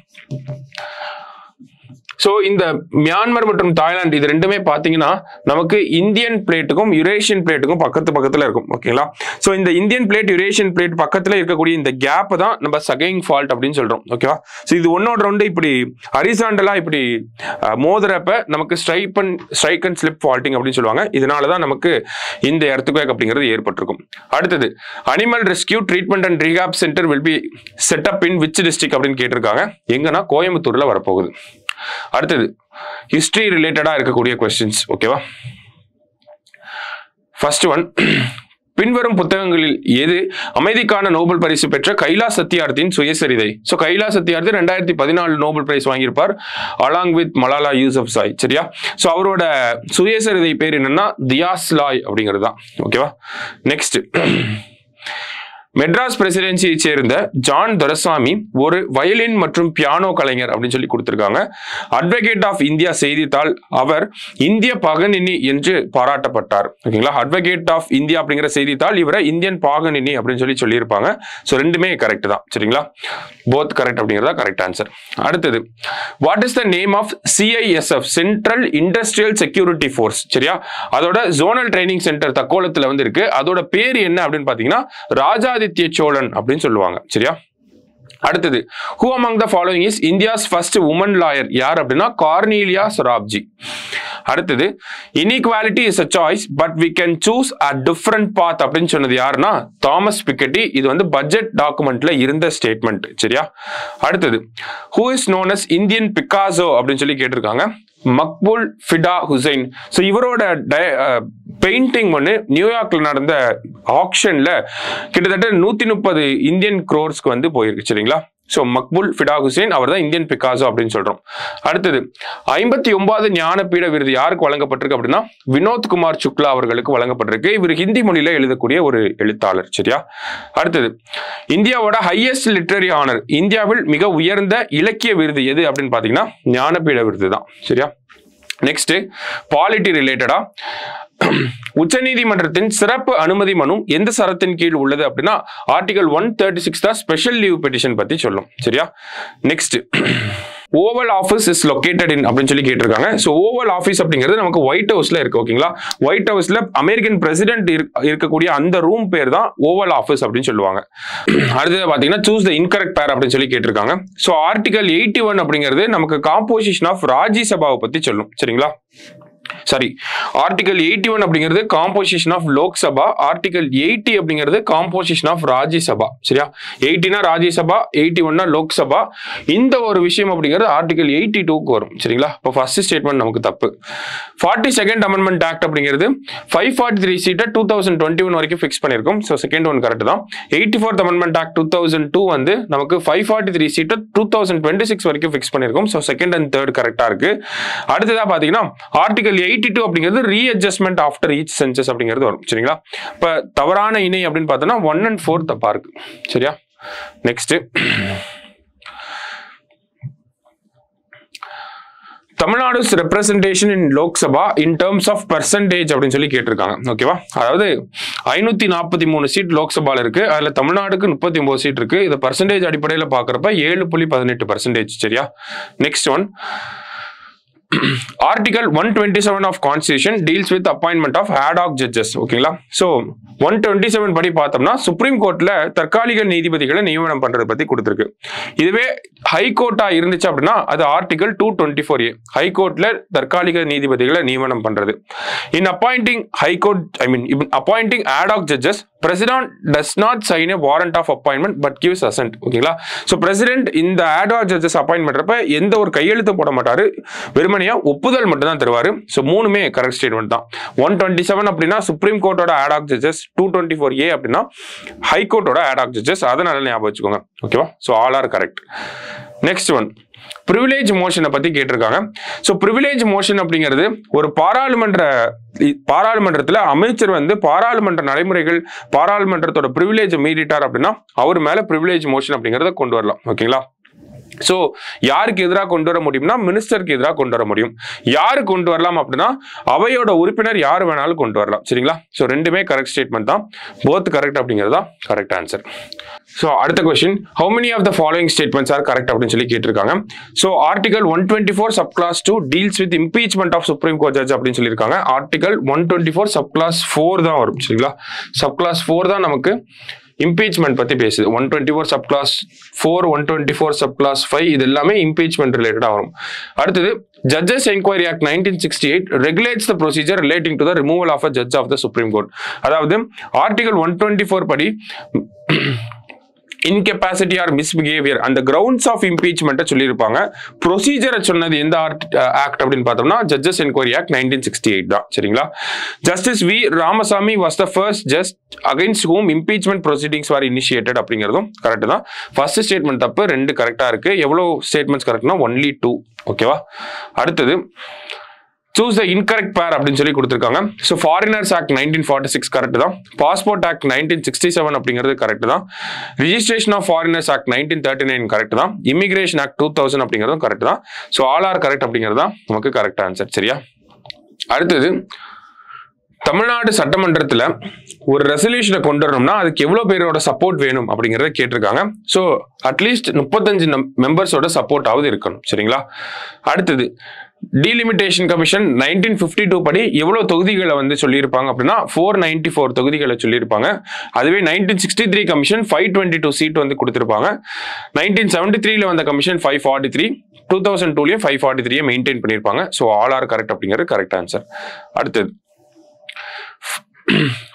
ஸோ இந்த மியான்மர் மற்றும் தாய்லாந்து இது ரெண்டுமே பார்த்தீங்கன்னா நமக்கு இந்தியன் பிளேட்டுக்கும் யுரேஷியன் பிளேட்டுக்கும் பக்கத்துல இருக்கும். ஓகேங்களா? ஸோ இந்த இந்தியன் பிளேட் யுரேஷியன் பிளேட் பக்கத்துல இருக்கக்கூடிய இந்த கேப் தான் நம்ம சகையிங் ஃபால்ட் அப்படின்னு சொல்றோம். ஓகேவா? ஸோ இது ஒன்னோட ரெண்டு இப்படி ஹரிசாண்டலா இப்படி மோதுறப்ப நமக்கு ஸ்ட்ரைக் அண்ட் ஸ்லிப் ஃபால்ட்டிங் அப்படின்னு சொல்லுவாங்க. இதனால தான் நமக்கு இந்த எர்த்குவேக் அப்படிங்கிறது ஏற்பட்டிருக்கும். அடுத்தது, animal rescue treatment and rehab centre will be set up in which district அப்படின்னு கேட்டிருக்காங்க. எங்கன்னா கோயம்புத்தூர்ல வரப்போகுது. அடுத்தது, ஹிஸ்டரி ரிலேட்டடா இருக்கக்கூடிய கொஸ்டின்ஸ். ஓகேவா? ஃபர்ஸ்ட் ஒன், பின்வரும் புத்தகங்களில் எது அமைதிக்கான நோபல் பரிசு பெற்ற கைலாஷ் சத்யார்த்தியின் சுயசரிதை? So Kailash Satyarthi 2014 Nobel prize வாங்கியிருப்பார் அலாங் வித் மலாலா யூசப்சாய். சரியா? ஸோ அவரோட சுயசரிதை பேர் என்னன்னா தியாஸ்லாய் அப்படிங்கிறது தான். ஓகேவா? நெக்ஸ்ட், மெட்ராஸ் பிரசிடென்சியை சேர்ந்த ஜான் துரைசாமி ஒரு வயலின் மற்றும் பியானோ கலைஞர் அப்படின்னு சொல்லி கொடுத்திருக்காங்க. அட்வொகேட் ஆஃப் இந்தியா செய்தித்தாள் அவர் இந்திய பாகனினி என்று பாராட்டப்பட்டார். ஓகேங்களா? அட்வொகேட் ஆஃப் இந்தியா அப்படிங்கிற செய்தித்தாள் இவரை இந்தியன் பாகனினி அப்படின்னு சொல்லி சொல்லியிருப்பாங்க. ஸோ ரெண்டுமே கரெக்ட் தான். சரிங்களா? போத் கரெக்ட் அப்படிங்கிறதா கரெக்ட் ஆன்சர். அடுத்தது, what is the name of CISF central industrial security force? சரியா? அதோட ஜோனல் ட்ரைனிங் சென்டர் தக்கோலத்துல வந்து இருக்கு. அதோட பேர் என்ன அப்படின்னு பாத்தீங்கன்னா ராஜாதித்ய சோழன் அப்படின்னு சொல்லுவாங்க. சரியா? அடுத்தது, who among the following is India's first woman lawyer? யார் அப்படின்னா கார்னீலியா சொராப்ஜி. அடுத்தது, inequality is a choice but we can choose a different path அப்படின்னு சொன்னது யாருன்னா தாமஸ் பிக்கெட்டி. இது வந்து பட்ஜெட் டாக்குமெண்ட்ல இருந்த ஸ்டேட்மெண்ட். சரியா? அடுத்தது, who is known as Indian Picasso அப்படின்னு சொல்லி கேட்டிருக்காங்க. மக்பூல் ஃபிடா ஹுசைன். ஸோ இவரோட பெயிண்டிங் ஒன்று நியூயார்க்ல நடந்த ஆக்ஷன்ல கிட்டத்தட்ட 130 இந்தியன் குரோர்ஸ்க்கு வந்து போயிருக்கு. சரிங்களா? ஸோ மக்பூல் ஃபிடா ஹுசைன் அவர் தான் இந்தியன் பிகாசோ அப்படின்னு சொல்றோம். அடுத்தது, 59வது ஞானபீட விருது யாருக்கு வழங்கப்பட்டிருக்கு அப்படின்னா வினோத் குமார் சுக்லா அவர்களுக்கு வழங்கப்பட்டிருக்கு. இவர் ஹிந்தி மொழியில எழுதக்கூடிய ஒரு எழுத்தாளர். சரியா? அடுத்தது, இந்தியாவோட ஹையஸ்ட் லிட்டரரி ஆனர், இந்தியாவில் மிக உயர்ந்த இலக்கிய விருது எது அப்படின்னு பாத்தீங்கன்னா ஞானபீட விருது தான். சரியா? நெக்ஸ்ட், பாலிட்டி ரிலேட்டடா உச்சநீதிமன்றத்தின் சிறப்பு அனுமதி மனு எந்த சரத்தின் கீழ் உள்ளது அப்படின்னா ஆர்டிகல் 136 தான் ஸ்பெஷல் லீவ் பெட்டிஷன் பத்தி சொல்லும். சரியா? Next, oval office is located இன் அப்படின்னு சொல்லி கேட்டிருக்காங்க. ஸோ ஓவல் ஆஃபீஸ் அப்படிங்கிறது நமக்கு ஒயிட் ஹவுஸ்ல இருக்கு. ஓகேங்களா? ஒயிட் ஹவுஸ்ல அமெரிக்கன் பிரசிடென்ட் இருக்கக்கூடிய அந்த ரூம் பேர் தான் ஓவல் ஆஃபீஸ் அப்படின்னு சொல்லுவாங்க. அடுத்தது பாத்தீங்கன்னா சூஸ் த இன்கரெக்ட் பேர் அப்படின்னு சொல்லி கேட்டிருக்காங்க. ஸோ ஆர்டிகல் 81 அப்படிங்கிறது நமக்கு காம்போசிஷன் ஆஃப் ராஜ்யசபாவை பத்தி சொல்லும். சரிங்களா? சாரி, ஆர்டிகல் 81 அப்படிங்கிறது காம்போசிஷன் ஆஃப் லோக்சபா, ஆர்டிகல் 80 அப்படிங்கிறது காம்போசிஷன் ஆஃப் ராஜ்யசபா. சரியா? 80னா ராஜ்யசபா, 81னா லோக்சபா. இந்த ஒரு விஷயம் அப்படிங்கிறது ஆர்டிகல் 82க்கு வரும். சரிங்களா? இப்போ ஃபர்ஸ்ட் ஸ்டேட்மெண்ட் நமக்கு தப்பு. 42nd அமெண்ட்மெண்ட் ஆக்ட் அப்படிங்கிறது 543 சீட்டை 2021 வரைக்கும் ஃபிக்ஸ் பண்ணிருக்கும். ஸோ செகண்ட் ஒன் கரெக்ட் தான். 84th அமெண்ட்மெண்ட் ஆக்ட் 2002 வந்து நமக்கு 543 சீட்டை 2026 வரைக்கும் ஃபிக்ஸ் பண்ணிருக்கும். ஸோ செகண்ட் அண்ட் தேர்ட் கரெக்டா இருக்கு. அடுத்ததா பாத்தீங்கன்னா ஆர்டிகல் 82 அப்படிங்கிறது ரீஅட்ஜஸ்ட்மெண்ட் ஆஃப்டர் ஈச் சென்சஸ் அப்படிங்கிறது வரும். சரிங்களா? இப்ப தவறான இணை அப்படின்னு பார்த்தோம்னா 1 and 4 தப்பா இருக்கு. சரியா? நெக்ஸ்ட், தமிழ்நாடு's representation in Lok Sabha in terms of percentage அப்படின்னு சொல்லி கேட்டிருக்காங்க. ஓகேவா? அதாவது 543 சீட் லோக்சபால இருக்கு. அதுல தமிழ்நாடுக்கு 39 சீட் இருக்கு. இதை பெர்சன்டேஜ் அடிப்படையில் பாக்குறப்ப 7.18%. சரியா? Next one, Article 127 of Constitution deals with appointment of ad hoc judges. ஓகேங்களா? So 127 படி பார்த்தோம்னா சுப்ரீம் கோர்ட்ல தற்காலிக நீதிபதிகளை நியமனம் பண்றது பத்தி கொடுத்திருக்கு. இதுவே ஹை கோர்ட்டா இருந்துச்சு அப்படின்னா அது ஆர்டிகல் 224A. ஹை கோர்ட்ல தற்காலிக நீதிபதிகளை நியமனம் பண்றது. In appointing high court, appointing ad hoc judges, president does not sign a warrant of appointment but gives assent. ஓகேங்களா? So president இந்த ad hoc judges அப்பாயின்ட் பண்றப்ப எந்த ஒரு கையெழுத்து போட மாட்டாரு, வெறுமனையா ஒப்புதல் மட்டும் தான் தருவாரு. சோ மூணுமே கரெக்ட் ஸ்டேட்மெண்ட் தான். 127 அப்படின்னா சுப்ரீம் கோர்ட்டோட ad hoc judges, 224A அப்படின்னா ஹை கோர்ட்டோட ad hoc judges. அதனால ஞாபகம் வச்சுக்கோங்க. ஓகேவா? So all are correct. Next one, privilege மோஷனை பத்தி கேட்டிருக்காங்க. சோ பிரிவிலேஜ் மோஷன் அப்படிங்கிறது ஒரு பாராளுமன்றத்துல அமைச்சர் வந்து பாராளுமன்ற நடைமுறைகள், பாராளுமன்றத்தோட பிரிவிலேஜ் மீறிட்டார் அப்படின்னா அவர் மேல பிரிவிலேஜ் மோஷன் அப்படிங்கறத கொண்டு வரலாம். ஓகேங்களா? சோ யாருக்கு எதிராக கொண்டு வர முடியும்னா மினிஸ்டருக்கு எதிராக கொண்டு வர முடியும். யாரு கொண்டு வரலாம் அப்படின்னா அவையோட உறுப்பினர் யாரு வேணாலும் கொண்டு வரலாம். சரிங்களா? சோ ரெண்டுமே கரெக்ட் ஸ்டேட்மெண்ட் தான். போத் கரெக்ட் அப்படிங்கிறது தான் கரெக்ட் ஆன்சர். சோ அடுத்த question, how many of the following statements are correct அப்படின்னு சொல்லி கேட்டிருக்காங்க. So article 124 subclass 2 deals with impeachment of Supreme Court judge அப்படின்னு சொல்லியிருக்காங்க. ஆர்டிகல் 124 subclass 4 தான் வரும். சரிங்களா? subclass 4 தான் நமக்கு இம்பீச்மெண்ட் பத்தி பேசுது. 124 subclass 4, 124 subclass 5 இது எல்லாமே இம்பீச்மெண்ட் ரிலேட்டடா வரும். அடுத்தது, Judges Enquiry Act 1968 regulates the procedure relating to the removal of a judge of the Supreme Court. அதாவது ஆர்டிகல் 124 படி incapacity or misbehavior அந்த grounds of impeachment சொல்லியிருப்பாங்க. ப்ரொசீஜரை சொன்னது எந்த ஆக்ட் அப்படின்னு பார்த்தோம்னா Judges Enquiry Act 1968 தான். சரிங்களா? Justice V Ramaswami was the first judge against whom impeachment proceedings were initiated அப்படிங்கிறதும் கரெக்ட் தான். ஃபர்ஸ்ட் ஸ்டேட்மெண்ட் தப்பு, ரெண்டு கரெக்டா இருக்கு. எவ்வளவு ஸ்டேட்மெண்ட்ஸ் கரெக்ட்னா only 2. ஓகேவா? அடுத்தது, choose the incorrect pair அப்படின்னு சொல்லி கொடுத்திருக்காங்க. So Foreigners Act 1946 கரெக்ட் தான். Passport Act 1967 அப்படிங்கிறது கரெக்ட் தான். Registration of Foreigners Act 1939 correct தான். Immigration Act 2000 அப்படிங்கிறதும் கரெக்ட் தான். So all are correct அப்படிங்கிறது தான் நமக்கு கரெக்ட் ஆன்சர். சரியா? அடுத்தது, தமிழ்நாடு சட்டமன்றத்துல ஒரு ரெசல்யூஷனை கொண்டு வரணும்னா அதுக்கு எவ்வளவு பேரோட சப்போர்ட் வேணும் அப்படிங்கறத கேட்டிருக்காங்க. சோ அட்லீஸ்ட் 35 மெம்பர்ஸோட சப்போர்ட் ஆவது இருக்கணும். சரிங்களா? அடுத்தது, டீலிமிட்டேஷன் கமிஷன் 1952 படி எவ்வளவு தொகுதிகளை வந்து சொல்லியிருப்பாங்க அப்படின்னா 494 தொகுதிகளை சொல்லியிருப்பாங்க. அதுவே 1963 கமிஷன் 522 சீட் வந்து கொடுத்திருப்பாங்க. 1973ல வந்த கமிஷன் 543, 2002லயும் 543 மெயின்டைன் பண்ணியிருப்பாங்க. ஸோ ஆல் ஆர் கரெக்ட் அப்படிங்கிறது கரெக்ட் ஆன்சர். அடுத்தது,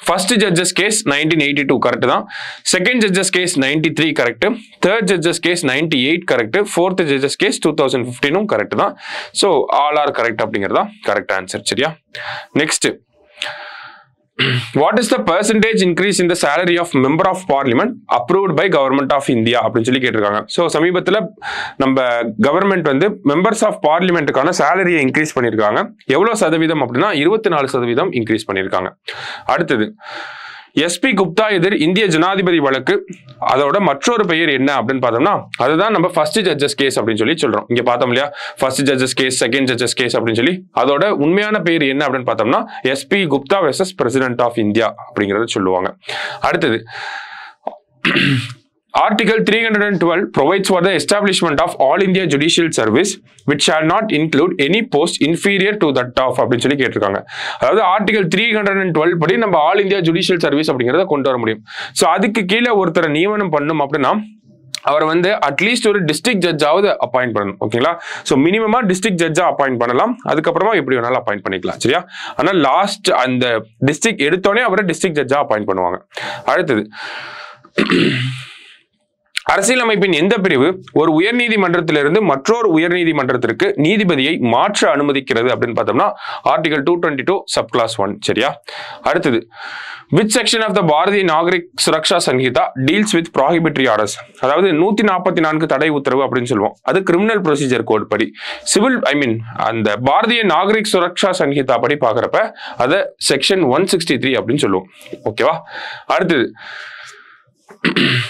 ஃபர்ஸ்ட் ஜட்ஜஸ் கேஸ் 1982 கரெக்ட் தான். Second judges case 93 correct. Third judges case 98 correct. Fourth judges case 2015 correct தான். ஸோ ஆல் ஆர் கரெக்ட் அப்படிங்கிறது தான் கரெக்ட் ஆன்சர். சரியா? Next, what is the percentage increase in the salary of member of parliament approved by government of India அப்படின்னு சொல்லி கேட்டிருக்காங்க. So சமீபத்தில் நம்ம government வந்து மெம்பர்ஸ் ஆஃப் பார்லிமெண்ட்டுக்கான சேலரியை இன்க்ரீஸ் பண்ணியிருக்காங்க. எவ்வளோ சதவீதம் அப்படின்னா 24% இன்க்ரீஸ் பண்ணியிருக்காங்க. அடுத்தது, எஸ்பி குப்தா எதிர் இந்திய ஜனாதிபதி வழக்கு, அதோட மற்றொரு பெயர் என்ன அப்படின்னு பார்த்தோம்னா அதுதான் நம்ம ஃபர்ஸ்ட் ஜட்ஜஸ் கேஸ் அப்படின்னு சொல்லி சொல்றோம். இங்க பார்த்தோம் இல்லையா, first judges case, second judges case அப்படின்னு சொல்லி. அதோட உண்மையான பெயர் என்ன அப்படின்னு பார்த்தோம்னா S P Gupta versus president of India அப்படிங்கறத சொல்லுவாங்க. அடுத்தது, Article 312 provides for the establishment of All India Judicial Service which shall not include any post inferior to that of அப்படின்னு சொல்லி கேட்டிருக்காங்க. அதாவது ஆர்டிகல் 312 படி நம்ம ஆல் இந்தியா ஜுடிஷியல் சர்வீஸ் அப்படிங்கிறத கொண்டு வர முடியும். ஸோ அதுக்கு கீழே ஒருத்தரை நியமனம் பண்ணும் அப்படின்னா அவர் வந்து அட்லீஸ்ட் ஒரு டிஸ்ட்ரிக்ட் ஜட்ஜாவது அப்பாயிண்ட் பண்ணணும். ஓகேங்களா? ஸோ மினிமமா டிஸ்ட்ரிக்ட் ஜட்ஜா அப்பாயிண்ட் பண்ணலாம். அதுக்கப்புறமா எப்படி வேணாலும் அப்பாயிண்ட் பண்ணிக்கலாம். சரியா? ஆனால் லாஸ்ட் அந்த டிஸ்ட்ரிக்ட் எடுத்தோடனே அவரை டிஸ்ட்ரிக்ட் ஜட்ஜா அப்பாயிண்ட் பண்ணுவாங்க. அடுத்தது, அரசியலமைப்பின் எந்த பிரிவு ஒரு உயர்நீதிமன்றத்திலிருந்து மற்றொரு உயர்நீதிமன்றத்திற்கு நீதிபதியை மாற்ற அனுமதிக்கிறது அப்படின்னு பார்த்தோம்னா ஆர்டிகல் 222 சப்கிளாஸ் 1. சரியா? அடுத்தது, which section of the Bharatiya Nagarik Suraksha Sangeetha deals with prohibitory orders? அதாவது 144 தடை உத்தரவு அப்படின்னு சொல்லுவோம். அது கிரிமினல் ப்ரொசீஜர் கோட் படி. சிவில் அந்த பாரதிய நாகரிக் சுரக்ஷா சங்கீதா படி பாக்குறப்ப அதை செக்ஷன் 163 அப்படின்னு சொல்லுவோம். ஓகேவா? அடுத்தது,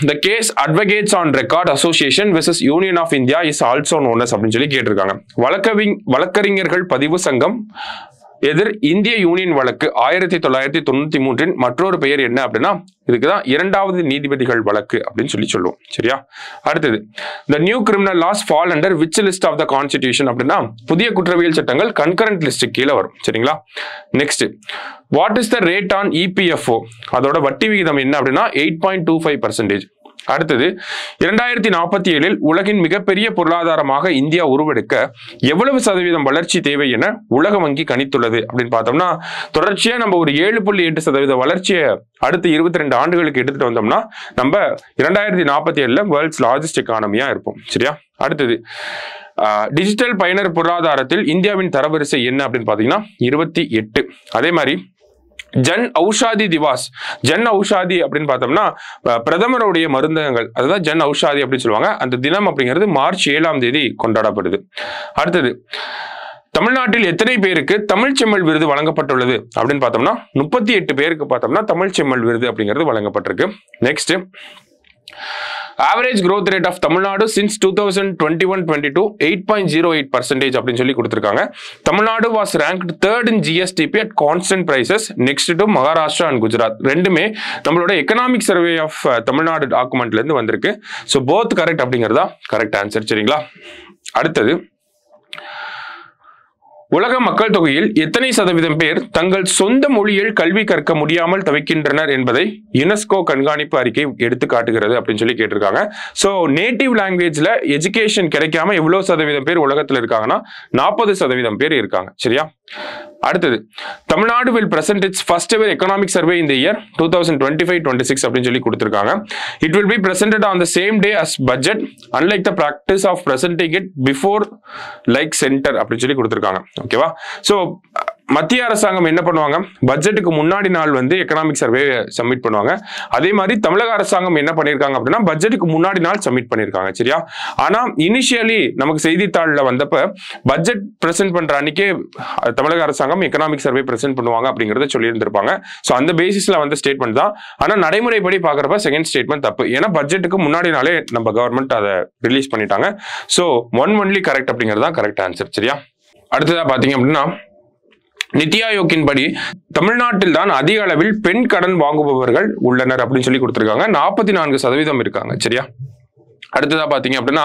the case Advocates on Record Association versus Union of India is also known as அப்படின்னு சொல்லி கேட்டிருக்காங்க. வழக்கறிஞர்கள் பதிவு சங்கம் எதிர் இந்திய யூனியன் வழக்கு 1993 மற்றொரு பெயர் என்ன அப்படின்னா இதுக்குதான் இரண்டாவது நீதிபதிகள் வழக்கு அப்படின்னு சொல்லுவோம். சரியா? அடுத்தது, the new criminal laws fall under which list of the constitution அப்படின்னா புதிய குற்றவியல் சட்டங்கள் கன்கரண்ட் லிஸ்ட் கீழே வரும். சரிங்களா? Next, what is the rate on EPFO? அதோட வட்டி விகிதம் என்ன அப்படின்னா 8.25%. அடுத்தது, 2047 உலகின் மிகப்பெரிய பொருளாதாரமாக இந்தியா உருவெடுக்க எவ்வளவு சதவீதம் வளர்ச்சி தேவை என உலக வங்கி கணித்துள்ளது அப்படின்னு பார்த்தோம்னா, தொடர்ச்சியா நம்ம ஒரு 7.8% வளர்ச்சியை அடுத்த 22 ஆண்டுகளுக்கு எடுத்துட்டு வந்தோம்னா நம்ம 2047 வேர்ல்ட்ஸ் லார்ஜஸ்ட் எக்கானமியா இருப்போம். சரியா? அடுத்தது, டிஜிட்டல் பயனர் பொருளாதாரத்தில் இந்தியாவின் தரவரிசை என்ன அப்படின்னு பாத்தீங்கன்னா 28. அதே மாதிரி ஜன் ஔஷாதி திவாஸ், ஜன் ஔஷாதி அப்படின்னு பார்த்தோம்னா பிரதமருடைய மருந்தகங்கள், அதுதான் ஜன் ஔஷாதி அப்படின்னு சொல்லுவாங்க. அந்த தினம் அப்படிங்கிறது மார்ச் 7ஆம் தேதி கொண்டாடப்படுது. அடுத்தது, தமிழ்நாட்டில் எத்தனை பேருக்கு தமிழ் செம்மல் விருது வழங்கப்பட்டுள்ளது அப்படின்னு பார்த்தோம்னா 38 பேருக்கு பார்த்தோம்னா தமிழ் செம்மல் விருது அப்படிங்கிறது வழங்கப்பட்டிருக்கு. Next, average growth rate of Tamil Nadu since 2021-22 8.08% அப்படின்னு சொல்லி கொடுத்திருக்காங்க. Tamil Nadu was ranked 3rd in GSTP at constant prices next to Maharashtra and Gujarat. ரெண்டுமே நம்மளோட எக்கனாமிக் சர்வே ஆஃப் தமிழ்நாடு டாக்குமெண்ட்ல இருந்து வந்திருக்கு. ஸோ போத் கரெக்ட் அப்படிங்கிறதா கரெக்ட் ஆன்சர். சரிங்களா? அடுத்தது, உலக மக்கள் தொகையில் எத்தனை சதவீதம் பேர் தங்கள் சொந்த மொழியில் கல்வி கற்க முடியாமல் தவிக்கின்றனர் என்பதை யுனெஸ்கோ கண்காணிப்பு அறிக்கை எடுத்து காட்டுகிறது அப்படின்னு சொல்லி கேட்டிருக்காங்க. ஸோ நேட்டிவ் லாங்குவேஜ்ல எஜுகேஷன் கிடைக்காம எவ்வளவு சதவீதம் பேர் உலகத்தில் இருக்காங்கன்னா 40% பேர் இருக்காங்க. சரியா? அடுத்தது, Tamil Nadu will present its first ever economic survey in the year 2025-26 அப்படின்னு சொல்லி கொடுத்திருக்காங்க. It will be presented on the same day as budget, unlike the practice of presenting it before like center அப்படின்னு சொல்லி கொடுத்திருக்காங்க. ஓகேவா? ஸோ மத்திய அரசாங்கம் என்ன பண்ணுவாங்க, பட்ஜெட்டுக்கு முன்னாடி நாள் வந்து எக்கனாமிக் சர்வே சப்மிட் பண்ணுவாங்க. அதே மாதிரி தமிழக அரசாங்கம் என்ன பண்ணியிருக்காங்க அப்படின்னா பட்ஜெட்டுக்கு முன்னாடி நாள் சப்மிட் பண்ணியிருக்காங்க. சரியா? ஆனா இனிஷியலி நமக்கு செய்தித்தாளில் வந்தப்ப பட்ஜெட் பிரசென்ட் பண்ற அன்னைக்கே தமிழக அரசாங்கம் எக்கனாமிக் சர்வே பிரசென்ட் பண்ணுவாங்க அப்படிங்கறத சொல்லி இருந்திருப்பாங்க. ஸோ அந்த பேசிஸ்ல வந்து ஸ்டேட்மெண்ட் தான். ஆனா நடைமுறைப்படி பாக்குறப்ப செகண்ட் ஸ்டேட்மெண்ட் தப்பு. ஏன்னா பட்ஜெட்டுக்கு முன்னாடி நாளே நம்ம கவர்மெண்ட் அதை ரிலீஸ் பண்ணிட்டாங்க. ஸோ ஒன்லி கரெக்ட் அப்படிங்கிறது தான் கரெக்ட் ஆன்சர். சரியா? அடுத்ததா பாத்தீங்க அப்படின்னா, நித்தி ஆயோக்கின் படி தமிழ்நாட்டில் தான் அதிக அளவில் பெண் கடன் வாங்குபவர்கள் உள்ளனர் அப்படின்னு சொல்லி கொடுத்திருக்காங்க. 44% இருக்காங்க. சரியா? அடுத்ததா பாத்தீங்க அப்படின்னா,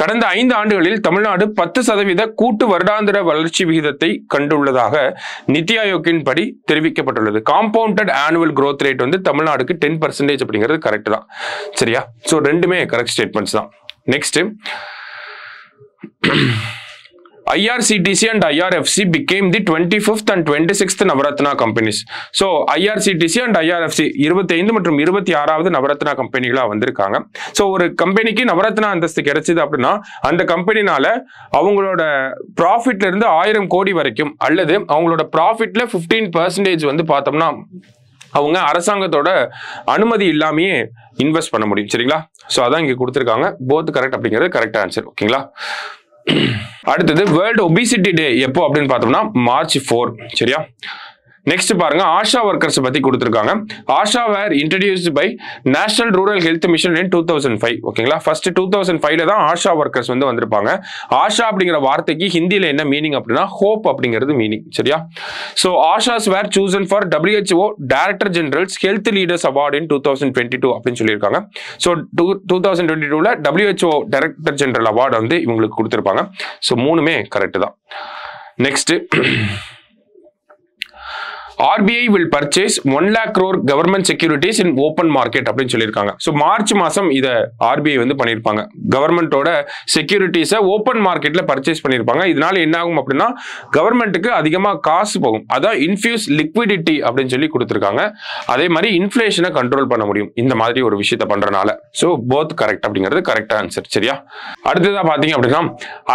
கடந்த 5 ஆண்டுகளில் தமிழ்நாடு 10% கூட்டு வருடாந்திர வளர்ச்சி விகிதத்தை கண்டுள்ளதாக நித்தி ஆயோக்கின் படி தெரிவிக்கப்பட்டுள்ளது. காம்பவுண்டட் ஆனுவல் growth rate வந்து தமிழ்நாடுக்கு 10% அப்படிங்கிறது கரெக்ட் தான். சரியா? ஸோ ரெண்டுமே கரெக்ட் ஸ்டேட்மெண்ட்ஸ் தான். Next, IRCTC and IRFC became the 25th and 26th Navratna companies. So IRCTC and IRFC 25 மற்றும் 26வது நவரத்னா கம்பெனிகளா வந்திருக்காங்க. ஸோ ஒரு கம்பெனிக்கு நவரத்னா அந்தஸ்து கிடைச்சது அப்படின்னா அந்த கம்பெனினால அவங்களோட ப்ராஃபிட்ல இருந்து 1000 கோடி வரைக்கும் அல்லது அவங்களோட ப்ராஃபிட்ல 15% வந்து பார்த்தோம்னா அவங்க அரசாங்கத்தோட அனுமதி இல்லாமையே இன்வெஸ்ட் பண்ண முடியும். சரிங்களா? ஸோ அதான் இங்க கொடுத்துருக்காங்க. போத் கரெக்ட் அப்படிங்கிறது கரெக்ட் ஆன்சர். ஓகேங்களா? அடுத்தது, வேர்ல்டு ஒபிசிட்டி டே எப்போ அப்படின்னு பார்த்தோம்னா March 4. சரியா? நெக்ஸ்ட் பாருங்க, ஆஷா ஒர்க்கர்ஸ் பத்தி கொடுத்திருக்காங்க. ASHA were introduced by national rural health mission in 2005. ஓகேங்களா? ஃபர்ஸ்ட் 2005ல தான் ஆஷா ஒர்க்கர்ஸ் வந்து வந்திருப்பாங்க. ஆஷா அப்படிங்கிற வார்த்தைக்கு ஹிந்தியில என்ன மீனிங் அப்படின்னா ஹோப் அப்படிங்கிறது மீனிங். சரியா? So ASHAs were chosen for WHO director generals health leaders award in 2022 அப்படின்னு சொல்லியிருக்காங்க. ஸோ 2022ல WHO டைரக்டர் ஜெனரல் அவார்டு வந்து இவங்களுக்கு கொடுத்திருப்பாங்க. ஸோ மூணுமே கரெக்ட் தான். Next, RBI will purchase 1 lakh crore government securities in open market அப்படின்னு சொல்லியிருக்காங்க. ஸோ மார்ச் மாசம் இதை RBI வந்து பண்ணியிருப்பாங்க. கவர்மெண்டோட செக்யூரிட்டிஸை ஓப்பன் மார்க்கெட்ல பர்ச்சேஸ் பண்ணியிருப்பாங்க. இதனால என்ன ஆகும் அப்படின்னா கவர்மெண்ட்டுக்கு அதிகமாக காசு போகும். அதான் இன்ஃபியூஸ் லிக்விடிட்டி அப்படின்னு சொல்லி கொடுத்துருக்காங்க. அதே மாதிரி இன்ஃபிளேஷனை கண்ட்ரோல் பண்ண முடியும் இந்த மாதிரி ஒரு விஷயத்த பண்றதுனால. ஸோ போத் கரெக்ட் அப்படிங்கிறது கரெக்ட் ஆன்சர். சரியா? அடுத்ததா பாத்தீங்க அப்படின்னா,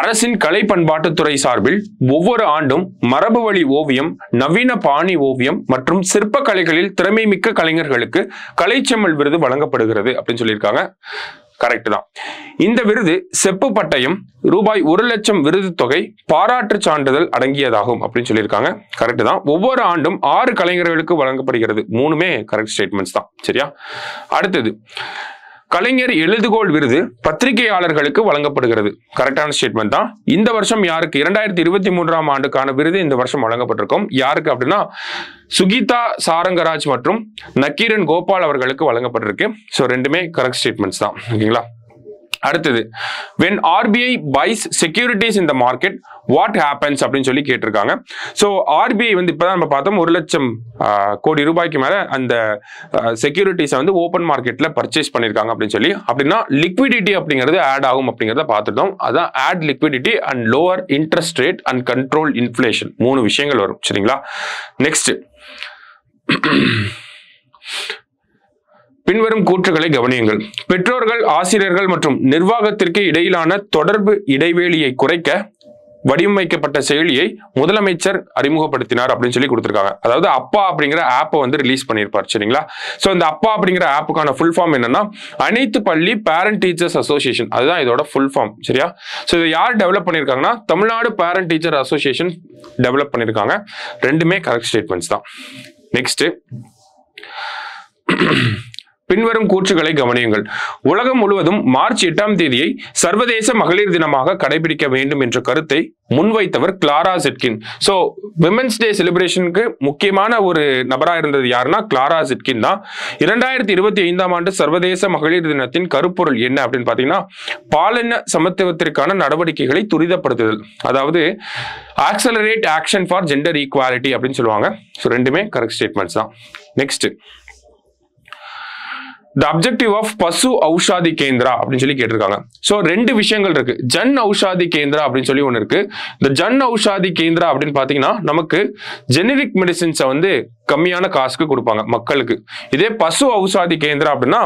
அரசின் கலை பண்பாட்டுத்துறை சார்பில் ஒவ்வொரு ஆண்டும் மரபு வழி ஓவியம், நவீன பாணி ஓவியம் மற்றும் சிற்ப கலைகளில் திறமை மிக்க கலைஞர்களுக்கு கலைச்செம்மல் விருது வழங்கப்படுகிறது அப்படின்னு சொல்லியிருக்காங்க. கரெக்ட் தான். இந்த விருது செப்பு பட்டயம், ரூபாய் 1 லட்சம் விருது தொகை, பாராட்டு சான்றிதழ் அடங்கியதாகும் அப்படின்னு சொல்லியிருக்காங்க. கரெக்ட் தான். ஒவ்வொரு ஆண்டும் 6 கலைஞர்களுக்கு வழங்கப்படுகிறது. மூணுமே கரெக்ட் ஸ்டேட்மெண்ட்ஸ் தான். சரியா? அடுத்தது, கலைஞர் எழுதுகோள் விருது பத்திரிகையாளர்களுக்கு வழங்கப்படுகிறது. கரெக்டான ஸ்டேட்மெண்ட் தான். இந்த வருஷம் யாருக்கு? 2023ஆம் ஆண்டுக்கான விருது இந்த வருஷம் வழங்கப்பட்டிருக்கும். யாருக்கு அப்படின்னா சுகீதா சாரங்கராஜ் மற்றும் நக்கீரன் கோபால் அவர்களுக்கு வழங்கப்பட்டிருக்கு. ஸோ ரெண்டுமே கரெக்ட் ஸ்டேட்மெண்ட்ஸ் தான். ஓகேங்களா? அடுத்தது, when RBI buys securities in the market what happens அப்படின்னு சொல்லி கேட்டிருக்காங்க. ஸோ RBI வந்து இப்பதான் நம்ம பார்த்தோம் 1 லட்சம் கோடி ரூபாய்க்கு மேல அந்த செக்யூரிட்டிஸை வந்து ஓப்பன் மார்க்கெட்ல பர்ச்சேஸ் பண்ணியிருக்காங்க அப்படின்னு சொல்லி. அப்படின்னா லிக்விடிட்டி அப்படிங்கிறது ஆட் ஆகும் அப்படிங்கிறத பார்த்துட்டோம். அதான் add liquidity and lower interest rate and control inflation 3 விஷயங்கள் வரும். சரிங்களா? நெக்ஸ்ட், பின்வரும் கூற்றுகளை கவனியுங்கள். பெற்றோர்கள், ஆசிரியர்கள் மற்றும் நிர்வாகத்திற்கு இடையிலான தொடர்பு இடைவெளியை குறைக்க வடிவமைக்கப்பட்ட செயலியை முதலமைச்சர் அறிமுகப்படுத்தினார் அப்படின்னு சொல்லி கொடுத்திருக்காங்க. அதாவது அப்பா அப்படிங்கிற ஆப்பை வந்து ரிலீஸ் பண்ணியிருப்பார். சரிங்களா? ஸோ இந்த அப்பா அப்படிங்கிற ஆப்புக்கான ஃபுல் ஃபார்ம் என்னன்னா அனைத்து பள்ளி பேரண்ட் டீச்சர்ஸ் அசோசியேஷன். அதுதான் இதோட ஃபுல் ஃபார்ம். சரியா? ஸோ இதை யார் டெவலப் பண்ணியிருக்காங்கன்னா Tamil Nadu parent teacher association develop பண்ணியிருக்காங்க. ரெண்டுமே கரெக்ட் ஸ்டேட்மெண்ட்ஸ் தான். நெக்ஸ்ட், பின்வரும் கூற்றுகளை கவனியுங்கள். உலகம் முழுவதும் மார்ச் 8ஆம் தேதியை சர்வதேச மகளிர் தினமாக கடைபிடிக்க வேண்டும் என்ற கருத்தை முன்வைத்தவர் Clara Zetkin. So women's day செலிப்ரேஷனுக்கு முக்கியமான ஒரு நபராக இருந்தது யாருன்னா கிளாரா ஜெட்கின் தான். 2025ஆம் ஆண்டு சர்வதேச மகளிர் தினத்தின் கருப்பொருள் என்ன அப்படின்னு பார்த்தீங்கன்னா பாலின சமத்துவத்திற்கான நடவடிக்கைகளை துரிதப்படுத்துதல். அதாவது accelerate action for gender equality அப்படின்னு சொல்லுவாங்க. ஸோ ரெண்டுமே கரெக்ட் ஸ்டேட்மெண்ட்ஸ் தான். நெக்ஸ்ட், the objective of பசு ஔஷாதி கேந்திரா அப்படின்னு சொல்லி கேட்டிருக்காங்க. ஸோ 2 விஷயங்கள் இருக்கு. ஜன் ஔஷாதி கேந்திரா அப்படின்னு சொல்லி ஒன்று இருக்கு. இந்த ஜன் ஔஷாதி கேந்திரா அப்படின்னு பார்த்தீங்கன்னா நமக்கு ஜெனரிக் மெடிசின்ஸை வந்து கம்மியான காசுக்கு கொடுப்பாங்க மக்களுக்கு. இதே பசு ஔஷாதி கேந்திரா அப்படின்னா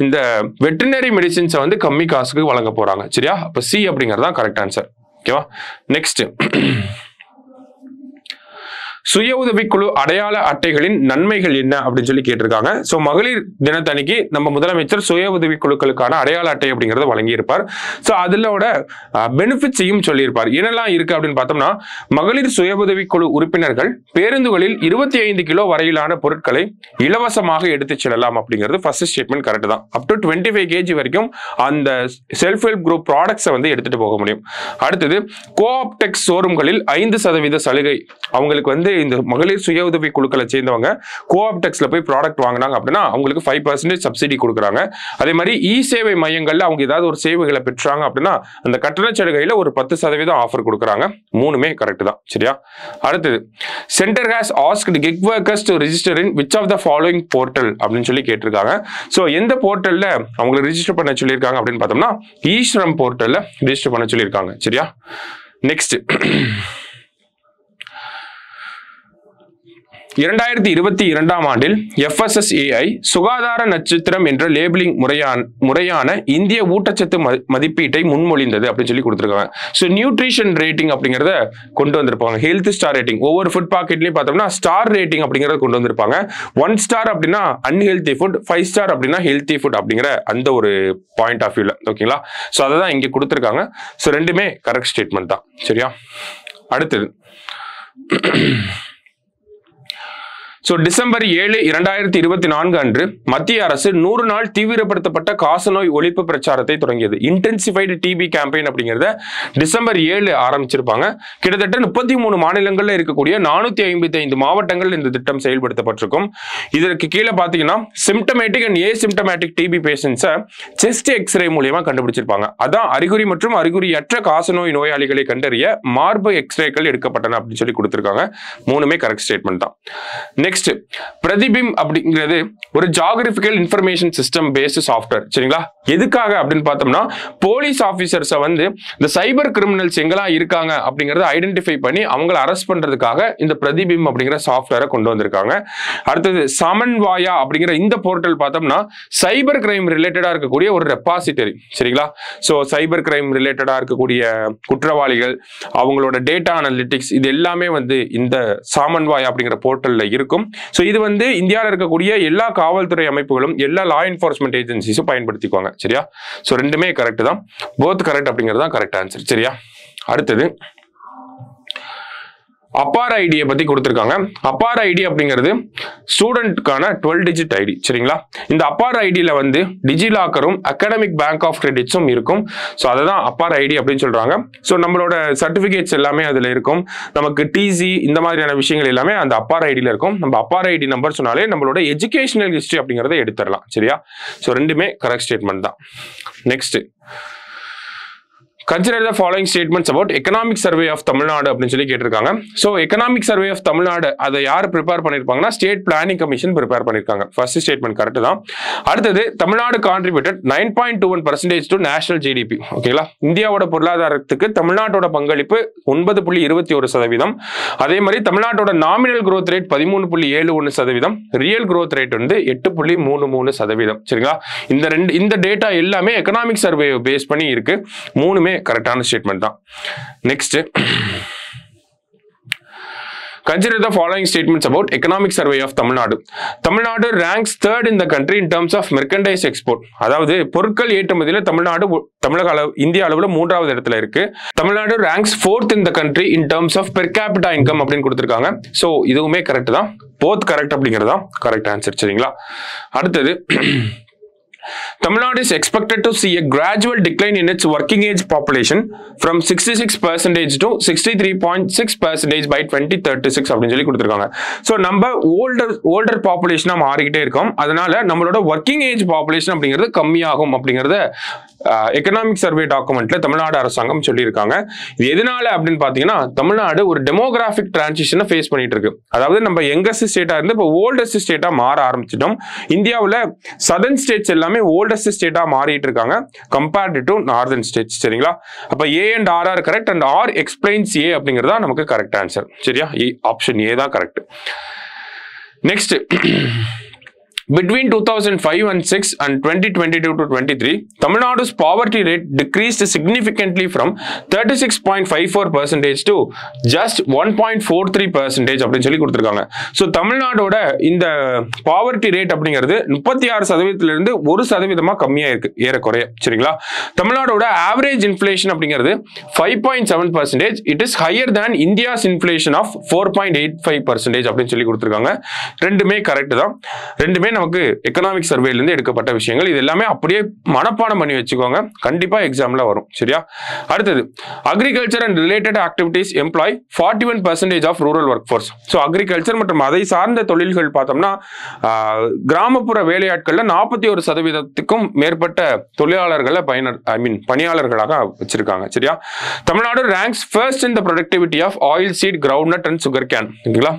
இந்த வெட்டினரி மெடிசின்ஸை வந்து கம்மி காசுக்கு வழங்க போறாங்க. சரியா? அப்போ சி அப்படிங்கிறது தான் கரெக்ட் ஆன்சர். ஓகேவா? நெக்ஸ்ட், சுய உதவிக்குழு அடையாள அட்டைகளின் நன்மைகள் என்ன அப்படின்னு சொல்லி கேட்டிருக்காங்க. ஸோ மகளிர் தினத்தன்னைக்கு நம்ம முதலமைச்சர் சுய உதவி குழுக்களுக்கான அடையாள அட்டை அப்படிங்கிறத வழங்கியிருப்பார். ஸோ அதிலோட பெனிஃபிட்ஸையும் சொல்லியிருப்பார். என்னெல்லாம் இருக்கு அப்படின்னு பார்த்தோம்னா மகளிர் சுய உதவி குழு உறுப்பினர்கள் பேருந்துகளில் 25 கிலோ வரையிலான பொருட்களை இலவசமாக எடுத்துச் செல்லலாம் அப்படிங்கிறது ஃபர்ஸ்ட் ஸ்டேட்மெண்ட் கரெக்ட் தான். அப் டு 25 kg வரைக்கும் அந்த செல்ஃப் ஹெல்ப் குரூப் ப்ராடக்ட்ஸை வந்து எடுத்துட்டு போக முடியும். அடுத்தது, கோஆப்டெக்ஸ் ஷோரூம்களில் 5% சலுகை. அவங்களுக்கு வந்து இந்த மகளிர் சுய உதவி குழுக்களை சேர்ந்தவங்க கோஆப்டெக்ஸ்ல போய் ப்ராடக்ட் வாங்கினாங்க அப்படின்னா அவங்களுக்கு 5% சப்சிடி கொடுக்குறாங்க. அதே மாதிரி இ சேவை மையங்கள்ல அவங்க ஏதாவது ஒரு சேவைகளை பெற்றாங்க அப்படின்னா அந்த கட்டண சலுகையில ஒரு 10% ஆஃபர் கொடுக்குறாங்க. 3மே கரெக்ட் தான். சரியா? அடுத்தது, centre has asked gig workers to register in which of the following portal அப்படின்னு சொல்லி கேட்டிருக்காங்க. ஸோ எந்த போர்ட்டல்ல அவங்களை ரிஜிஸ்டர் பண்ண சொல்லியிருக்காங்க அப்படின்னு பார்த்தோம்னா ஈஸ்ரம் போர்ட்டல்ல ரிஜிஸ்டர் பண்ண சொல்லியிருக்காங்க. சரியா? நெக்ஸ்ட், 2022ஆம் ஆண்டில் FSSAI சுகாதார நட்சத்திரம் என்ற லேபிளிங் முறையான இந்திய ஊட்டச்சத்து மதிப்பீட்டை முன்மொழிந்தது அப்படின்னு சொல்லி கொடுத்திருக்காங்க. ஸோ நியூட்ரிஷன் ரேட்டிங் அப்படிங்கிறத கொண்டு வந்திருப்பாங்க. ஹெல்த் ஸ்டார் ரேட்டிங் ஒவ்வொரு ஃபுட் பாக்கெட்லையும் பார்த்தோம்னா ஸ்டார் ரேட்டிங் அப்படிங்கிறத கொண்டு வந்திருப்பாங்க. 1 ஸ்டார் அப்படின்னா அன்ஹெல்தி ஃபுட், 5 ஸ்டார் அப்படின்னா ஹெல்தி ஃபுட் அப்படிங்கிற அந்த ஒரு பாயிண்ட் ஆஃப் வியூல. ஓகேங்களா? ஸோ அதை தான் இங்கே கொடுத்துருக்காங்க. ஸோ ரெண்டுமே கரெக்ட் ஸ்டேட்மெண்ட் தான். சரியா? அடுத்தது, ஸோ டிசம்பர் 7, 2024 அன்று மத்திய அரசு 100 நாள் தீவிரப்படுத்தப்பட்ட காசநோய் ஒழிப்பு பிரச்சாரத்தை தொடங்கியது. இன்டென்சிஃபைடு டிபி கேம்பெயின் அப்படிங்கிறத டிசம்பர் 7 ஆரம்பிச்சிருப்பாங்க. கிட்டத்தட்ட 33 மாநிலங்கள்ல இருக்கக்கூடிய 455 மாவட்டங்கள் இந்த திட்டம் செயல்படுத்தப்பட்டிருக்கும். இதற்கு கீழே பார்த்தீங்கன்னா சிம்டமேட்டிக் அண்ட் ஏசிம்டமேட்டிக் டிபி பேஷன்ஸை செஸ்ட் எக்ஸ்ரே மூலியமா கண்டுபிடிச்சிருப்பாங்க. அதான் அறிகுறி மற்றும் அறிகுறியற்ற காசநோய் நோயாளிகளை கண்டறிய மார்பு எக்ஸ்ரேக்கள் எடுக்கப்பட்டன அப்படின்னு சொல்லி கொடுத்திருக்காங்க. 3மே கரெக்ட் ஸ்டேட்மெண்ட் தான். நெக்ஸ்ட், பிரதிபிம் அப்படிங்கிறது ஒரு geographical information system based software. சரிங்களா? எதுக்காக அப்படின்னு பார்த்தோம்னா போலீஸ் ஆபீசர்ஸை வந்து இந்த சைபர் கிரிமினல்ஸ் எங்கெல்லாம் இருக்காங்க அப்படிங்கறத ஐடென்டிஃபை பண்ணி அவங்களை அரெஸ்ட் பண்றதுக்காக இந்த பிரதிபிம் அப்படிங்கிற சாஃப்ட்வேரை கொண்டு வந்திருக்காங்க. அடுத்தது, சமன்வாயா அப்படிங்கிற இந்த போர்ட்டல் பார்த்தோம்னா சைபர் கிரைம் ரிலேட்டடா இருக்கக்கூடிய ஒரு ரெபாசிட்டரி. சரிங்களா? ஸோ சைபர் கிரைம் ரிலேட்டடா இருக்கக்கூடிய குற்றவாளிகள் அவங்களோட டேட்டா அனலிட்டிக்ஸ் இது எல்லாமே வந்து இந்த சாமன்வாயா அப்படிங்கிற போர்ட்டல்ல இருக்கும். ஸோ இது வந்து இந்தியாவில் இருக்கக்கூடிய எல்லா காவல்துறை அமைப்புகளும் எல்லா லா என்ஃபோர்ஸ்மெண்ட் ஏஜென்சிஸும் பயன்படுத்திக்குவாங்க. சரியா? ஸோ ரெண்டுமே கரெக்ட் தான். போத் கரெக்ட் அப்படிங்கிறது தான் கரெக்ட் ஆன்சர். சரியா? அடுத்தது, அப்பார் ஐடியை பத்தி கொடுத்திருக்காங்க. அப்பார் ஐடி அப்படிங்கிறது ஸ்டூடெண்ட்கான 12 டிஜிட் ஐடி. சரிங்களா? இந்த அப்பார் ஐடியில வந்து டிஜிலாக்கரும் அகாடமிக் பேங்க் ஆஃப் கிரெடிட்ஸும் இருக்கும். ஸோ அதை தான் அப்பார் ஐடி அப்படின்னு சொல்றாங்க. ஸோ நம்மளோட சர்டிபிகேட்ஸ் எல்லாமே அதுல இருக்கும். நமக்கு டிசி இந்த மாதிரியான விஷயங்கள் எல்லாமே அந்த அப்பார் ஐடியில இருக்கும். நம்ம அப்பார் ஐடி நம்பர் சொன்னாலே நம்மளோட எஜுகேஷனல் ஹிஸ்டரி அப்படிங்கறத எடுத்துடலாம். சரியா? ஸோ ரெண்டுமே கரெக்ட் ஸ்டேட்மெண்ட் தான். Next, consider the following statements about economic survey of Tamil Nadu அப்படின்னு சொல்லி கேட்டிருக்காங்க. So economic survey of Tamil Nadu அதை யார் prepare பண்ணியிருப்பாங்கன்னா state planning commission prepare பண்ணியிருக்காங்க. ஃபர்ஸ்ட் ஸ்டேட்மெண்ட் கரெக்ட் தான். அடுத்தது, Tamil Nadu contributed 9.21% to national GDP. ஓகேங்களா? இந்தியாவோட பொருளாதாரத்துக்கு தமிழ்நாட்டோட பங்களிப்பு 9.21%. அதே மாதிரி தமிழ்நாட்டோட nominal growth rate 13.71%. Real growth rate வந்து 8.33%. சரிங்களா? இந்த டேட்டா எல்லாமே எக்கனாமிக் சர்வே பேஸ் பண்ணி இருக்கு. மூணுமே கரெக்டான ஸ்டேட்மெண்ட் தான். Next, consider the following statements about economic survey of Tamil Nadu. Tamil Nadu ranks third in the country in terms of merchandise export. அதாவது பொருட்கள் ஏற்றுமதியில இந்திய அளவுல 3வது இடத்துல இருக்கு. Tamil Nadu ranks 4th in the country in terms of per capita income அப்படின்னு கொடுத்திருக்காங்க. So இதுவுமே கரெக்ட் தான். போத் கரெக்ட் அப்படிங்கறதா கரெக்ட் ஆன்சர். சரிங்களா? அடுத்தது, Tamil Nadu is expected to see a gradual decline in its working age population from 66% to 63.6% by 2036 அப்படின்னு சொல்லி கொடுத்திருக்காங்க. ஸோ நம்ம ஓல்டர் பாப்புலேஷனா மாறிக்கிட்டே இருக்கோம். அதனால நம்மளோட ஒர்க்கிங் ஏஜ் பாப்புலேஷன் அப்படிங்கிறது கம்மியாகும் அப்படிங்கறத எக்கனாமிக் சர்வே டாக்குமெண்ட்ல தமிழ்நாடு அரசாங்கம் சொல்லியிருக்காங்க. இது எதனால அப்படின்னு பாத்தீங்கன்னா, தமிழ்நாடு ஒரு டெமோகிராபிக் டிரான்சிஷனை ஃபேஸ் பண்ணிட்டு இருக்கு. அதாவது நம்ம யங்கஸ்ட் ஸ்டேட்டா இருந்து இப்போ ஓல்டஸ்ட் ஸ்டேட்டா மாற ஆரம்பிச்சிட்டோம். இந்தியாவில் சதர்ன் ஸ்டேட்ஸ் எல்லாமே ஓல்டஸ்ட் ஸ்டேட்டா மாறிட்டு இருக்காங்க கம்பேர்ட் டு நார்தர்ன் ஸ்டேட்ஸ். சரிங்களா? அப்ப A and R R correct and R explains A அப்படிங்கிறதா நமக்கு கரெக்ட் ஆன்சர். சரியா? ஆப்ஷன் ஏ தான் correct. Next, between 2005 and 6 and 2022 to 23, Tamil Nadu's poverty rate decreased significantly from 36.54% to just 1.43% அப்படின்னு சொல்லி கொடுத்திருக்காங்க. So தமிழ்நாடோட இந்த பாவர்ட்டி ரேட் அப்படிங்கிறது 36% இருந்து 1% கம்மியா இருக்கு ஏறக்குறைய. சரிங்களா? தமிழ்நாடோட ஆவரேஜ் இன்ஃபிளேஷன் அப்படிங்கிறது 5.7%. It is higher than India's inflation of 4.85% அப்படின்னு சொல்லி கொடுத்திருக்காங்க. ரெண்டுமே கரெக்ட் தான். ரெண்டுமே நமக்கு எக்கனாமிக் சர்வேல இருந்து எடுக்கப்பட்ட விஷயங்கள். இது எல்லாமே அப்படியே மனப்பாடம் பண்ணி வச்சுக்கோங்க. கண்டிப்பா எக்ஸாம்ல வரும். சரியா? அடுத்தது, agriculture and related activities employ 41% of rural work force. So agriculture மற்றும் அதை சார்ந்த தொழில்கள் பார்த்தோம்னா கிராமப்புற வேலையாட்கள்ல 41%க்கும் மேற்பட்ட தொழிலாளர்களை பணியாளர்களாக வச்சிருக்காங்க. சரியா? Tamil Nadu ranks first in the productivity of oil seat, ground and sugar cane. ஓகேங்களா?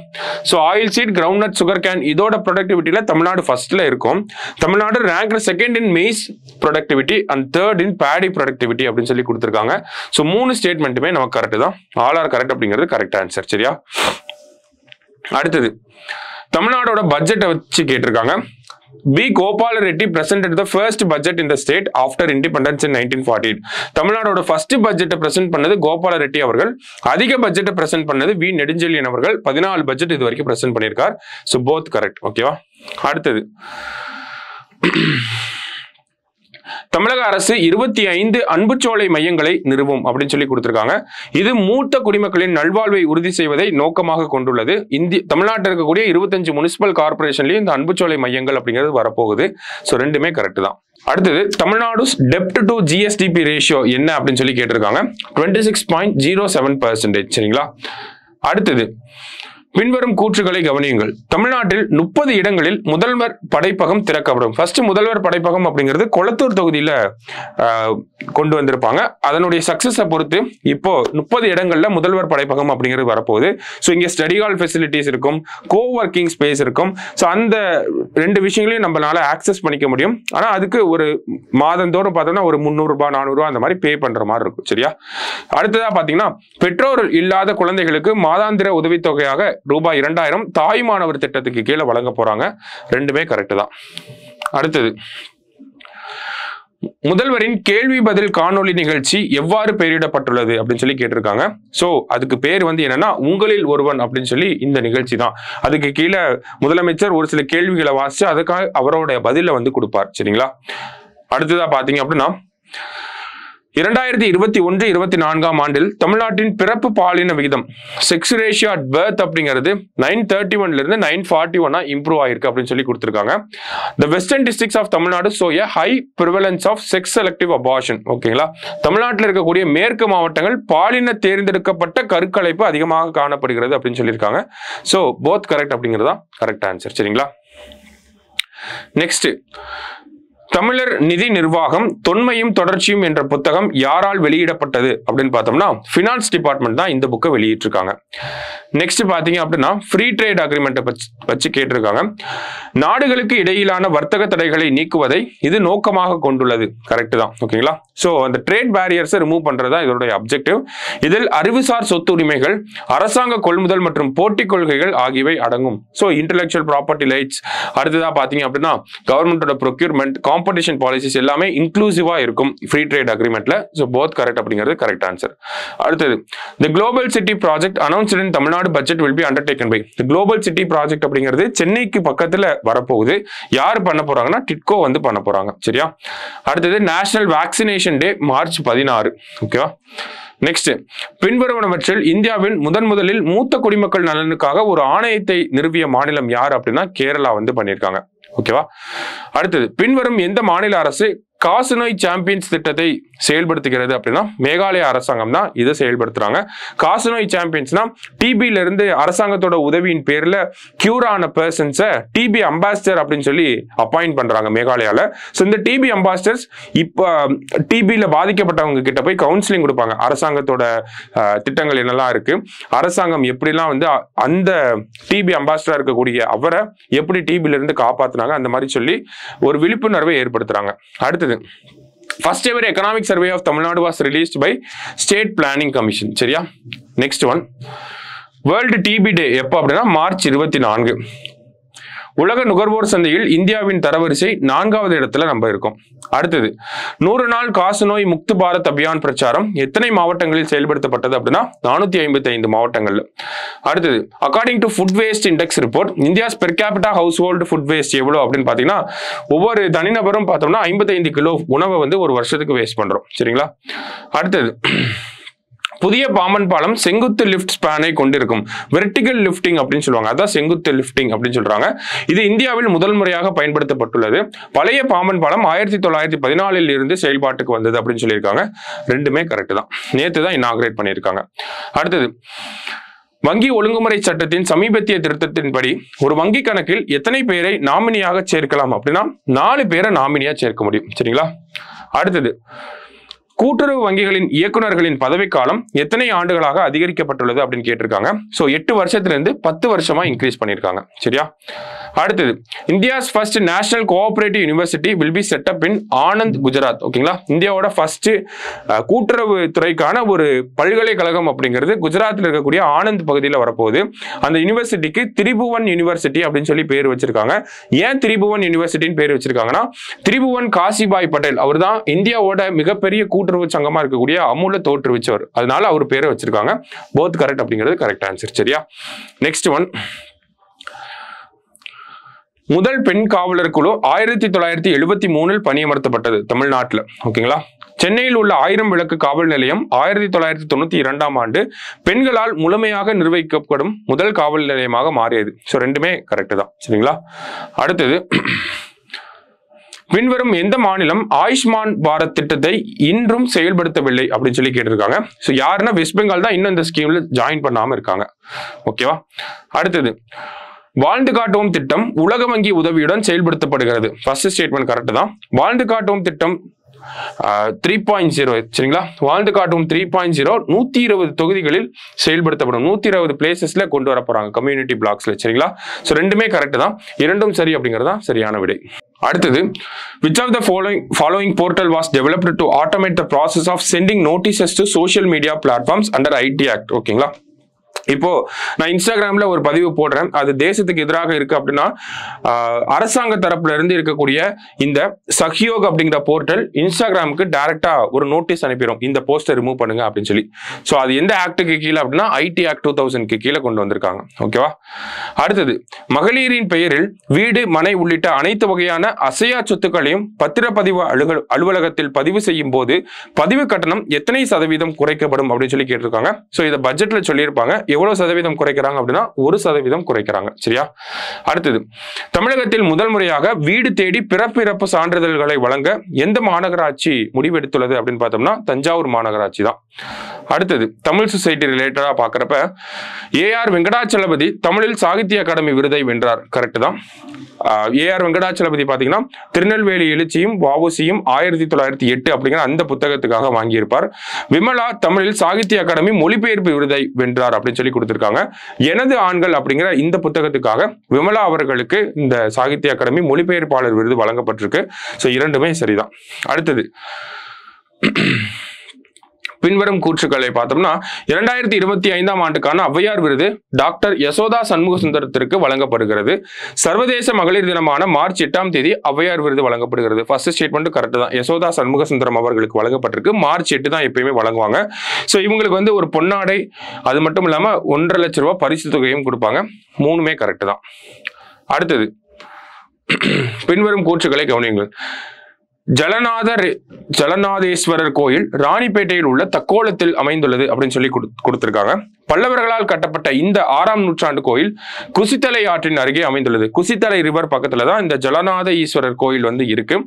So oil seat, ground sugar cane இதோட ப்ரொடக்டிவிட்டியில தமிழ்நாடு ஃபர்ஸ்ட்ல இருக்கும். Tamil Nadu rank second in maize productivity and third in Bedi productivity அப்படின்னு சொல்லி கொடுத்திருக்காங்க. ஸோ 3 ஸ்டேட்மெண்ட்டுமே நமக்கு கரெக்ட் தான். ஆல் ஆர் கரெக்ட் அப்படிங்கிறது கரெக்ட் ஆன்சர். சரியா? அடுத்தது, தமிழ்நாடோட பட்ஜெட்டை வச்சு கேட்டிருக்காங்க. B. Gopala Reddy presented the first budget in the state after independence in 1948. தமிழ்நாடோட first பட்ஜெட்டை பிரசன்ட் பண்ணது கோபால ரெட்டி அவர்கள். அதிக பட்ஜெட்டை பிரசன்ட் பண்ணது வி நெடுஞ்செழியன் அவர்கள். 14 பட்ஜெட் இது வரைக்கும் பிரசன்ட் பண்ணியிருக்கார். So both correct. ஓகேவா? அடுத்தது, தமிழக அரசு 25 அன்புச்சோலை மையங்களை நிறுவும் அப்படின்னு சொல்லி கொடுத்திருக்காங்க. இது மூத்த குடிமக்களின் நல்வாழ்வை உறுதி செய்வதை நோக்கமாக கொண்டுள்ளது. தமிழ்நாட்டில் இருக்கக்கூடிய 25 முனிசிபல் கார்பரேஷன்லயும் இந்த அன்புச்சோலை மையங்கள் அப்படிங்கிறது வரப்போகுது. ஸோ ரெண்டுமே கரெக்ட் தான். அடுத்தது, தமிழ்நாடு டெப்ட் டு ஜிஎஸ்டிபி ரேஷியோ என்ன அப்படின்னு சொல்லி கேட்டிருக்காங்க. 26.07%. சரிங்களா? அடுத்தது, பின்வரும் கூற்றுகளை கவனியுங்கள். தமிழ்நாட்டில் 30 இடங்களில் முதல்வர் படைப்பகம் திறக்கப்படும். ஃபர்ஸ்ட் முதல்வர் படைப்பகம் அப்படிங்கிறது கொளத்தூர் தொகுதியில கொண்டு வந்திருப்பாங்க. அதனுடைய சக்சஸை பொறுத்து இப்போ 30 இடங்கள்ல முதல்வர் படைப்பகம் அப்படிங்கிறது வரப்போகுது. ஸோ இங்க ஸ்டடி ஹால் ஃபெசிலிட்டிஸ் இருக்கும், கோ ஒர்க்கிங் ஸ்பேஸ் இருக்கும். ஸோ அந்த 2 விஷயங்களையும் நம்மளால ஆக்சஸ் பண்ணிக்க முடியும். ஆனா அதுக்கு ஒரு மாதந்தோறும் பார்த்தோம்னா ஒரு 300 ரூபாய் 400 ரூபாய் அந்த மாதிரி பே பண்ற மாதிரி இருக்கும். சரியா? அடுத்ததா பாத்தீங்கன்னா, பெற்றோர் இல்லாத குழந்தைகளுக்கு மாதாந்திர உதவித்தொகையாக ரூபாய் 2000 தாய் மாணவர் திட்டத்துக்கு கீழே வழங்க போறாங்க. ரெண்டுமே கரெக்ட் தான். அடுத்தது, முதல்வரின் கேள்வி பதில் காணொலி நிகழ்ச்சி எவ்வாறு பெயரிடப்பட்டுள்ளது அப்படின்னு சொல்லி கேட்டிருக்காங்க. சோ அதுக்கு பேர் வந்து என்னன்னா உங்களில் ஒருவன் அப்படின்னு சொல்லி இந்த நிகழ்ச்சி தான். அதுக்கு கீழே முதலமைச்சர் ஒரு சில கேள்விகளை வாசிச்சு அதுக்காக அவரோட பதில வந்து கொடுப்பார். சரிங்களா? அடுத்ததா பாத்தீங்க அப்படின்னா, 2021-24 ஆண்டில் தமிழ்நாட்டின் பிறப்பு பாலின விகிதம் செக்ஸ் ரேஷியோ அட் பர்த் அப்படிங்கிறது 931 இருந்து 941 இம்ப்ரூவ் ஆயிருக்கு அப்படின்னு சொல்லி கொடுத்திருக்காங்க. The western districts of Tamil Nadu show a high prevalence of sex selective abortion. ஓகேங்களா, தமிழ்நாட்டில் இருக்கக்கூடிய மேற்கு மாவட்டங்கள் பாலின தேர்ந்தெடுக்கப்பட்ட கருக்கலைப்பு அதிகமாக காணப்படுகிறது அப்படின்னு சொல்லியிருக்காங்க. ஸோ போத் கரெக்ட் அப்படிங்கிறதா கரெக்ட் ஆன்சர். சரிங்களா, நெக்ஸ்ட் தமிழர் நிதி நிர்வாகம் தொன்மையும் தொடர்ச்சியும் என்ற புத்தகம் யாரால் வெளியிடப்பட்டது அப்படின்னு பார்த்தோம்னா ஃபினான்ஸ் டிபார்ட்மெண்ட் தான் இந்த புக்கை வெளியிட்டிருக்காங்க. நெக்ஸ்ட் பாத்தீங்க அப்படின்னா ஃப்ரீ ட்ரேட் அக்ரிமெண்ட்டை வச்சு கேட்டிருக்காங்க. நாடுகளுக்கு இடையிலான வர்த்தக தடைகளை நீக்குவதை இது நோக்கமாக கொண்டுள்ளது. கரெக்ட் தான். ஓகேங்களா, ஸோ அந்த ட்ரேட் பேரியர்ஸை ரிமூவ் பண்றதா இதோடைய அப்ஜெக்டிவ். இதில் அறிவுசார் சொத்து உரிமைகள், அரசாங்க கொள்முதல் மற்றும் போட்டி கொள்கைகள் ஆகியவை அடங்கும். ஸோ இன்டெலெக்சுவல் ப்ராப்பர்ட்டி ரைட்ஸ், அடுத்ததா பாத்தீங்க அப்படின்னா கவர்மெண்டோட ப்ரொக்யூர்மெண்ட், காம்படிஷன் பாலிசிஸ் எல்லாமே இன்க்ளூசிவா இருக்கும் free trade அக்ரிமெண்ட்ல. So both correct அப்படிங்கிறது கரெக்ட் ஆன்சர். அடுத்தது தி global city project announced in Tamil Nadu budget will be undertaking by. The global city project அப்படிங்கிறது சென்னைக்கு பக்கத்துல வரப்போகுது. யார் பண்ண போறாங்கன்னா டிட்கோ வந்து பண்ண போறாங்க. சரியா, அடுத்தது நேஷனல் வேக்சினேஷன் டே மார்ச் 16. ஓகேவா, நெக்ஸ்ட் பின்வருவனவற்றில் இந்தியாவின் முதலில் மூத்த குடிமக்கள் நலனுக்காக ஒரு ஆணையத்தை நிறுவிய மாநிலம் யார் அப்படின்னா கேரளா வந்து பண்ணியிருக்காங்க. ஓகேவா, அடுத்தது பின்வரும் எந்த மாநில அரசு காசநோய் சாம்பியன்ஸ் திட்டத்தை செயல்படுத்துகிறது அப்படின்னா மேகாலயா அரசாங்கம் தான் இதை செயல்படுத்துறாங்க. காசநோய் சாம்பியன்ஸ்னா டிபில இருந்து அரசாங்கத்தோட உதவியின் பேர்ல கியூர் ஆன பர்சன்ஸை டிபி அம்பாசிடர் அப்படின்னு சொல்லி அப்பாயிண்ட் பண்றாங்க மேகாலயால. ஸோ இந்த டிபி அம்பாசிடர்ஸ் இப்போ டிபியில பாதிக்கப்பட்டவங்க கிட்ட போய் கவுன்சிலிங் கொடுப்பாங்க. அரசாங்கத்தோட திட்டங்கள் என்னெல்லாம் இருக்கு, அரசாங்கம் எப்படிலாம் வந்து அந்த டிபி அம்பாசிடரா இருக்கக்கூடிய அவரை எப்படி டிபில இருந்து காப்பாத்துனாங்க, அந்த மாதிரி சொல்லி ஒரு விழிப்புணர்வை ஏற்படுத்துறாங்க. அடுத்தது first ever economic survey of Tamil Nadu was released by State Planning Commission. சரியா, next one World TB Day எப்போ அப்படின்னா மார்ச் 24. உலக நுகர்வோர் சந்தையில் இந்தியாவின் தரவரிசை 4வது இடத்துல நம்ம இருக்கோம். அடுத்தது 100 நாள் காசநோய் முக்து பாரத் அபியான் பிரச்சாரம் எத்தனை மாவட்டங்களில் செயல்படுத்தப்பட்டது அப்படின்னா 455 மாவட்டங்கள்ல. அடுத்தது according to food waste index report India's per capita house hold food waste எவ்வளோ அப்படின்னு பாத்தீங்கன்னா ஒவ்வொரு தனிநபரும் பார்த்தோம்னா 55 கிலோ உணவை வந்து ஒரு வருஷத்துக்கு வேஸ்ட் பண்றோம். சரிங்களா, அடுத்தது புதிய பாம்பன் பாலம் செங்குத்து லிஃப்ட் ஸ்பேனை கொண்டிருக்கும். வெர்டிகல் லிஃப்டிங் அப்படின்னு சொல்லுவாங்க, அதான் செங்குத்து லிஃப்டிங் அப்படின்னு சொல்றாங்க. இது இந்தியாவில் முதல் முறையாக பயன்படுத்தப்பட்டுள்ளது. பழைய பாம்பன் பாலம் 1914 இருந்து செயல்பாட்டுக்கு வந்தது அப்படின்னு சொல்லியிருக்காங்க. ரெண்டுமே கரெக்ட் தான். நேற்று தான் இனாகிரேட் பண்ணியிருக்காங்க. அடுத்தது வங்கி ஒழுங்குமுறை சட்டத்தின் சமீபத்திய திருத்தத்தின்படி ஒரு வங்கி கணக்கில் எத்தனை பேரை நாமினியாக சேர்க்கலாம் அப்படின்னா 4 பேரை நாமினியா சேர்க்க முடியும். சரிங்களா, அடுத்தது கூட்டுறவு வங்கிகளின் இயக்குநர்களின் பதவிக்காலம் எத்தனை ஆண்டுகளாக அதிகரிக்கப்பட்டுள்ளது அப்படின்னு கேட்டிருக்காங்க. ஸோ 8 வருஷத்திலிருந்து 10 வருஷமா இன்க்ரீஸ் பண்ணியிருக்காங்க. சரியா, அடுத்தது India's first national cooperative university will be set up in Anand, Gujarat. ஓகேங்களா, இந்தியாவோட ஃபர்ஸ்ட் கூட்டுறவு துறைக்கான ஒரு பல்கலைக்கழகம் அப்படிங்கிறது குஜராத்தில் இருக்கக்கூடிய ஆனந்த் பகுதியில் வரப்போகுது. அந்த யூனிவர்சிட்டிக்கு திரிபுவன் யூனிவர்சிட்டி அப்படின்னு சொல்லி பேர் வச்சிருக்காங்க. ஏன் திரிபுவன் யூனிவர்சிட்டின்னு பேர் வச்சிருக்காங்கன்னா திரிபுவன் காசிபாய் பட்டேல் அவர் தான் இந்தியாவோட மிகப்பெரிய கூட்டுறவு சங்கமா இருக்கக்கூடிய அமுல தோற்றுவிச்சவர். அதனால அவர் பேரை வச்சிருக்காங்க. போத் கரெக்ட் அப்படிங்கிறது கரெக்ட் ஆன்சர். சரியா, நெக்ஸ்ட் ஒன் முதல் பெண் காவலர் குழு 1973 பணியமர்த்தப்பட்டது தமிழ்நாட்டில். ஓகேங்களா, சென்னையில் உள்ள 1000 விளக்கு காவல் நிலையம் 1992 ஆண்டு பெண்களால் முழுமையாக நிர்வகிக்கப்படும் முதல் காவல் நிலையமாக மாறியது. ஸோ ரெண்டுமே கரெக்ட் தான். சரிங்களா, அடுத்தது பின்வரும் எந்த மாநிலம் ஆயுஷ்மான் பாரத் திட்டத்தை இன்றும் செயல்படுத்தவில்லை அப்படின்னு சொல்லி கேட்டிருக்காங்க. ஸோ யாருன்னா வெஸ்ட் பெங்கால் தான் இன்னும் இந்த ஸ்கீம்ல ஜாயின் பண்ணாம இருக்காங்க. ஓகேவா, அடுத்தது வாழ்ந்து காட்டுவோம் திட்டம் உலக வங்கி உதவியுடன் செயல்படுத்தப்படுகிறது. ஃபர்ஸ்ட் ஸ்டேட்மெண்ட் கரெக்ட் தான். வாழ்ந்து காட்டுவோம் திட்டம் 3.0 சரிங்களா, வாழ்ந்து காட்டும் 3.0 120 தொகுதிகளில் செயல்படுத்தப்படும். 120 பிளேசஸ்ல கொண்டு வர போறாங்க கம்யூனிட்டி பிளாக்ஸ்ல. சரிங்களா, ஸோ ரெண்டுமே கரெக்ட் தான். இரண்டும் சரி அப்படிங்கிறதா சரியான விடை. அடுத்தது which of the following portal was developed to automate the process of sending notices to social media platforms under IT Act. ஓகேங்களா, இப்போ நான் இன்ஸ்டாகிராம்ல ஒரு பதிவு போடுறேன், அது தேசத்துக்கு எதிராக இருக்கு அப்படின்னா அரசாங்க தரப்புல இருந்து இருக்கக்கூடிய இந்த சஹ்யோக் அப்படிங்கிற போர்ட்டல் இன்ஸ்டாகிராமுக்கு டைரக்டா ஒரு நோட்டீஸ் அனுப்பிடும், இந்த போஸ்டர் ரிமூவ் பண்ணுங்க அப்படின்னு சொல்லி. ஸோ அது எந்த ஆக்டுக்கு கீழே அப்படின்னா ஐடி ஆக்ட் 2000க்கு கீழே கொண்டு வந்திருக்காங்க. ஓகேவா? அடுத்தது, மகளிரின் பெயரில் வீடு, மனை உள்ளிட்ட அனைத்து வகையான அசையா சொத்துக்களையும் பத்திரப்பதிவு அலுவலகத்தில் பதிவு செய்யும் போது பதிவு கட்டணம் எத்தனை சதவீதம் குறைக்கப்படும் அப்படின்னு சொல்லி கேட்டிருக்காங்க. ஸோ இதை பட்ஜெட்ல சொல்லியிருப்பாங்க. எவ்வளவு சதவீதம் குறைக்கிறாங்க அப்படின்னா 1% குறைக்கிறாங்க. சரியா? அடுத்தது, தமிழகத்தில் முதல் முறையாக வீடு தேடி பிறப்பிறப்பு சான்றிதழ்களை வழங்க எந்த மாநகராட்சி முடிவெடுத்துள்ளது அப்படின்னு பார்த்தோம்னா தஞ்சாவூர் மாநகராட்சி தான். அடுத்தது, தமிழ் சொசைட்டி ரிலேட்டடா பாக்குறப்ப ஏஆர் வெங்கடாச்சலபதி தமிழில் சாகித்ய அகாடமி விருதை வென்றார். கரெக்ட் தான். ஏஆர் வெங்கடாச்சலபதி பாத்தீங்கன்னா திருநெல்வேலி எழுச்சியும் வஉசியும் 1908 அப்படிங்கிற அந்த புத்தகத்துக்காக வாங்கியிருப்பார். விமலா தமிழில் சாகித்ய அகாடமி மொழிபெயர்ப்பு விருதை வென்றார் அப்படின்னு சொல்லி கொடுத்திருக்காங்க. எனது ஆண்கள் அப்படிங்கிற இந்த புத்தகத்துக்காக விமலா அவர்களுக்கு இந்த சாகித்ய அகாடமி மொழிபெயர்ப்பாளர் விருது வழங்கப்பட்டிருக்கு. ஸோ இரண்டுமே சரிதான். அடுத்தது, பின்வரும் கூற்றுக்களை பார்த்தோம்னா 2025ஆம் ஆண்டுக்கான ஔவையார் விருது டாக்டர் யசோதா சண்முக சுந்தரத்திற்கு வழங்கப்படுகிறது. சர்வதேச மகளிர் தினமான மார்ச் 8ஆம் தேதி ஔவையார் விருது வழங்கப்படுகிறது. ஃபர்ஸ்ட் ஸ்டேட்மெண்ட் கரெக்ட் தான். யசோதா சண்முக சுந்தரம் அவர்களுக்கு வழங்கப்பட்டிருக்கு. மார்ச் 8 தான் எப்பயுமே வழங்குவாங்க. ஸோ இவங்களுக்கு ஒரு பொன்னாடை, அது மட்டும் இல்லாம 1.5 லட்சம் ரூபாய் பரிசு தொகையும் கொடுப்பாங்க. மூணுமே கரெக்ட் தான். அடுத்தது, பின்வரும் கூற்றுக்களை கவனியுங்கள். ஜலநாதேஸ்வரர் கோயில் ராணிப்பேட்டையில் உள்ள தக்கோலத்தில் அமைந்துள்ளது அப்படின்னு சொல்லி கொடுத்திருக்காங்க. பல்லவர்களால் கட்டப்பட்ட இந்த 6ஆம் நூற்றாண்டு கோயில் குசித்தலை ஆற்றின் அருகே அமைந்துள்ளது. குசித்தலை ரிவர் பக்கத்துல தான் இந்த ஜலநாத ஈஸ்வரர் கோயில் இருக்கு.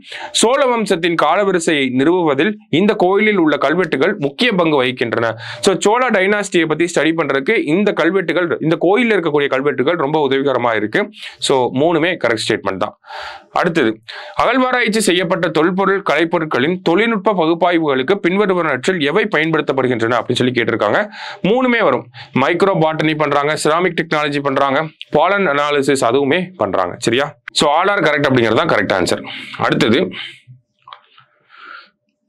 சோழ வம்சத்தின் காலவரிசையை நிறுவுவதில் இந்த கோயிலில் உள்ள கல்வெட்டுகள் முக்கிய பங்கு வகிக்கின்றன. ஸோ சோழ டைனாஸ்டியை பத்தி ஸ்டடி பண்றதுக்கு இந்த கல்வெட்டுகள், இந்த கோயிலில் இருக்கக்கூடிய கல்வெட்டுகள் ரொம்ப உதவிகரமா இருக்கு. ஸோ மூணுமே கரெக்ட் ஸ்டேட்மெண்ட் தான். அடுத்தது, அகழ்வாராய்ச்சி செய்யப்பட்ட தொல்பொருள் கலைப்பொருட்களின் தொழில்நுட்ப பகுப்பாய்வுகளுக்கு பின்வருவனவற்றில் எவை பயன்படுத்தப்படுகின்றன அப்படின்னு சொல்லி கேட்டிருக்காங்க. மூணுமே வரும். மைக்ரோ பாட்டனி பண்றாங்க, செராமிக் டெக்னாலஜி பண்றாங்க, பாலன் அனாலிசிஸ் அதுவுமே பண்றாங்க. சரியா? சோ ஆல் ஆர் கரெக்ட் அப்படிங்கிறது தான் கரெக்ட் ஆன்சர். அடுத்தது,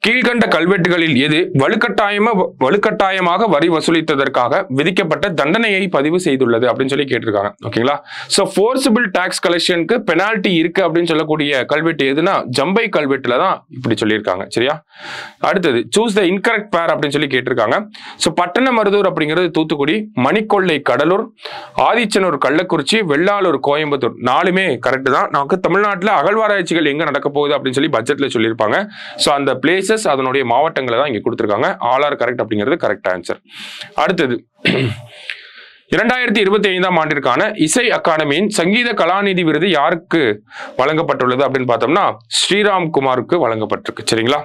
கீழ்கண்ட கல்வெட்டுகளில் எது வலுக்கட்டாயமாக வரி வசூலித்ததற்காக விதிக்கப்பட்ட தண்டனையை பதிவு செய்துள்ளது அப்படின்னு சொல்லி கேட்டிருக்காங்க. ஓகேங்களா? சோ ஃபோர்சிபிள் டாக்ஸ் கலெக்ஷனுக்கு பெனால்டி இருக்கு அப்படின்னு சொல்லக்கூடிய கல்வெட்டு எதுனா ஜம்பை கல்வெட்டுல தான் இப்படி சொல்லியிருக்காங்க. சரியா? அடுத்தது, சூஸ் த இன்கரெக்ட் பேர் அப்படின்னு சொல்லி கேட்டிருக்காங்க. சோ பட்டணமருதூர் அப்படிங்கிறது தூத்துக்குடி, மணிக்கொள்ளை கடலூர், ஆதிச்சனூர் கள்ளக்குறிச்சி, வெள்ளாளூர் கோயம்புத்தூர். நாலுமே கரெக்ட் தான். நமக்கு தமிழ்நாட்டில் அகழ்வாராய்ச்சிகள் எங்க நடக்க போகுது அப்படின்னு சொல்லி பட்ஜெட்ல சொல்லியிருப்பாங்க. சோ அந்த பிளேசஸ், அதனுடைய மாவட்டங்களை தான் இங்க கொடுத்திருக்காங்க. ஆல் ஆர் கரெக்ட் அப்படிங்கிறது கரெக்ட் ஆன்சர். அடுத்தது, 2025ஆம் ஆண்டிற்கான இசை அகாடமியின் சங்கீத கலாநிதி விருது யாருக்கு வழங்கப்பட்டுள்ளது அப்படின்னு பார்த்தோம்னா ஸ்ரீராம் குமாருக்கு வழங்கப்பட்டிருக்கு. சரிங்களா?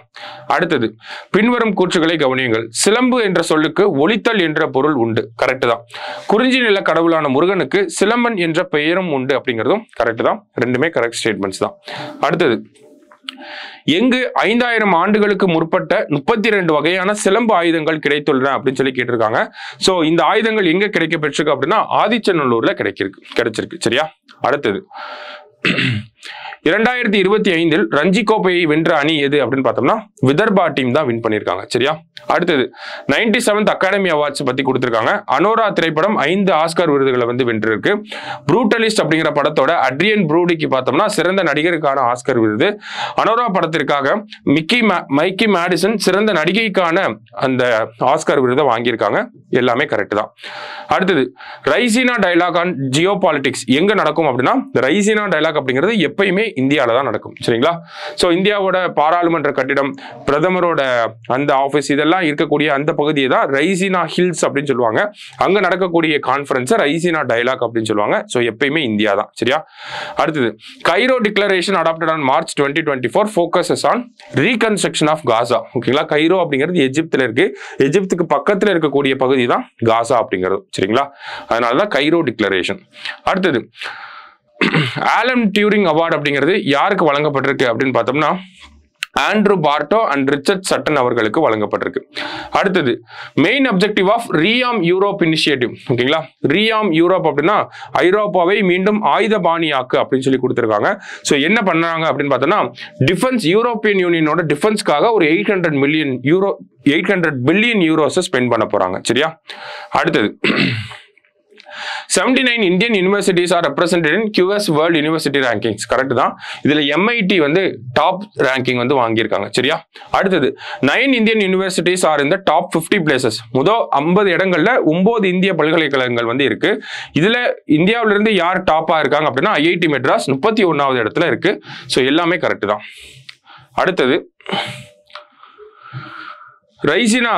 அடுத்தது, பின்வரும் கூற்றுகளை கவனியுங்கள். சிலம்பு என்ற சொல்லுக்கு ஒலித்தல் என்ற பொருள் உண்டு. கரெக்ட் தான். குறிஞ்சி நில கடவுளான முருகனுக்கு சிலம்பன் என்ற பெயரும் உண்டு அப்படிங்கிறதும் கரெக்ட் தான். ரெண்டுமே கரெக்ட் ஸ்டேட்மெண்ட்ஸ் தான். அடுத்தது, எங்கு 5000 ஆண்டுகளுக்கு முற்பட்ட 32 வகையான சிலம்பு ஆயுதங்கள் கிடைத்துள்ளன அப்படின்னு சொல்லி கேட்டிருக்காங்க. சோ இந்த ஆயுதங்கள் எங்க கிடைக்க பெற்றிருக்கு அப்படின்னா ஆதிச்சநல்லூர்ல கிடைச்சிருக்கு. சரியா? அடுத்தது, 2025இல் ரஞ்சி கோப்பையை வென்ற அணி எது அப்படின்னு பார்த்தோம்னா விதர்பா டீம் தான் வின் பண்ணியிருக்காங்க. சரியா? அடுத்தது, 97th அகாடமி அவார்ட்ஸ் பத்தி கொடுத்திருக்காங்க. அனோரா திரைப்படம் 5 ஆஸ்கார் விருதுகளை வென்றிருக்கு. ப்ரூட்டலிஸ்ட் அப்படிங்கிற படத்தோட அட்ரியன் ப்ரூடிக்கு பார்த்தோம்னா சிறந்த நடிகருக்கான ஆஸ்கர் விருது. அனோரா படத்திற்காக மைக்கி மேடிசன் சிறந்த நடிகைக்கான அந்த ஆஸ்கார் விருதை வாங்கியிருக்காங்க. எல்லாமே கரெக்ட் தான். அடுத்தது, Raisina dialogue on geopolitics எங்க நடக்கும் அப்படின்னா ரைசினா டயலாக் அப்படிங்கிறது எப்பயுமே இந்தியாவில தான் நடக்கும். சரிங்களா? சோ இந்தியாவோட பாராளுமன்ற கட்டிடம், பிரதமரோட அந்த ஆபீஸ், இதெல்லாம் இருக்கக்கூடிய அந்த பகுதியை தான் ரைசினா ஹில்ஸ் அப்படின்னு சொல்லுவாங்க. அங்க நடக்கக்கூடிய கான்ஃபரன்ஸ் ரைசினா டயலாக் அப்படின்னு சொல்லுவாங்க. சோ எப்பயுமே இந்தியா தான். சரியா? அடுத்தது, Cairo declaration adopted on March 2024 focuses on reconstruction of Gaza. ஓகேங்களா? கைரோ அப்படிங்கிறது எஜிப்துல இருக்கு. எஜிப்துக்கு பக்கத்துல இருக்கக்கூடிய பகுதி தான் காசா அப்படிங்கிறது. சரிங்களா? அதனாலதான் கைரோ டிக்ளரேஷன். அடுத்தது, ஆலன் டியூரிங் அவார்டு அப்படிங்கிறது யாருக்கு வழங்கப்பட்டிருக்கு அப்படின்னு பார்த்தோம்னா ஆண்ட்ரூ பார்ட்டோ அண்ட் ரிச்சர்ட் சட்டன் அவர்களுக்கு வழங்கப்பட்டிருக்கு. அடுத்தது, main objective of ReArm Europe initiative. ஓகேங்களா? ரீஆம் யூரோப் அப்படின்னா ஐரோப்பாவை மீண்டும் ஆயுதபாணியாக்கு அப்படின்னு சொல்லி கொடுத்திருக்காங்க. ஸோ என்ன பண்ணாங்க அப்படின்னு பார்த்தோம்னா டிஃபென்ஸ், யூரோப்பியன் யூனியனோட டிஃபென்ஸ்க்காக ஒரு 800 பில்லியன் யூரோஸ் ஸ்பெண்ட் பண்ண போறாங்க. சரியா? அடுத்தது, 79 இந்தியன் யூனிவர்சிட்டிஸ் ஆர் ரெப்ரசன்டட் இன் QS world university rankings. Correct தான். இதுல MIT வந்து டாப் ரேங்கிங் வந்து வாங்கியிருக்காங்க. சரியா? அடுத்தது 9 இந்தியன் யூனிவர்சிட்டிஸ் ஆர் இந்த டாப் 50 பிளேசஸ். முதல் 50 இடங்கள்ல 9 இந்திய பல்கலைக்கழகங்கள் வந்து இருக்கு. இதுல இந்தியாவில இருந்து யார் டாப்பா இருக்காங்க அப்படின்னா IIT மெட்ராஸ் 31வது இடத்துல இருக்கு. ஸோ எல்லாமே கரெக்ட் தான். அடுத்தது ரைசினா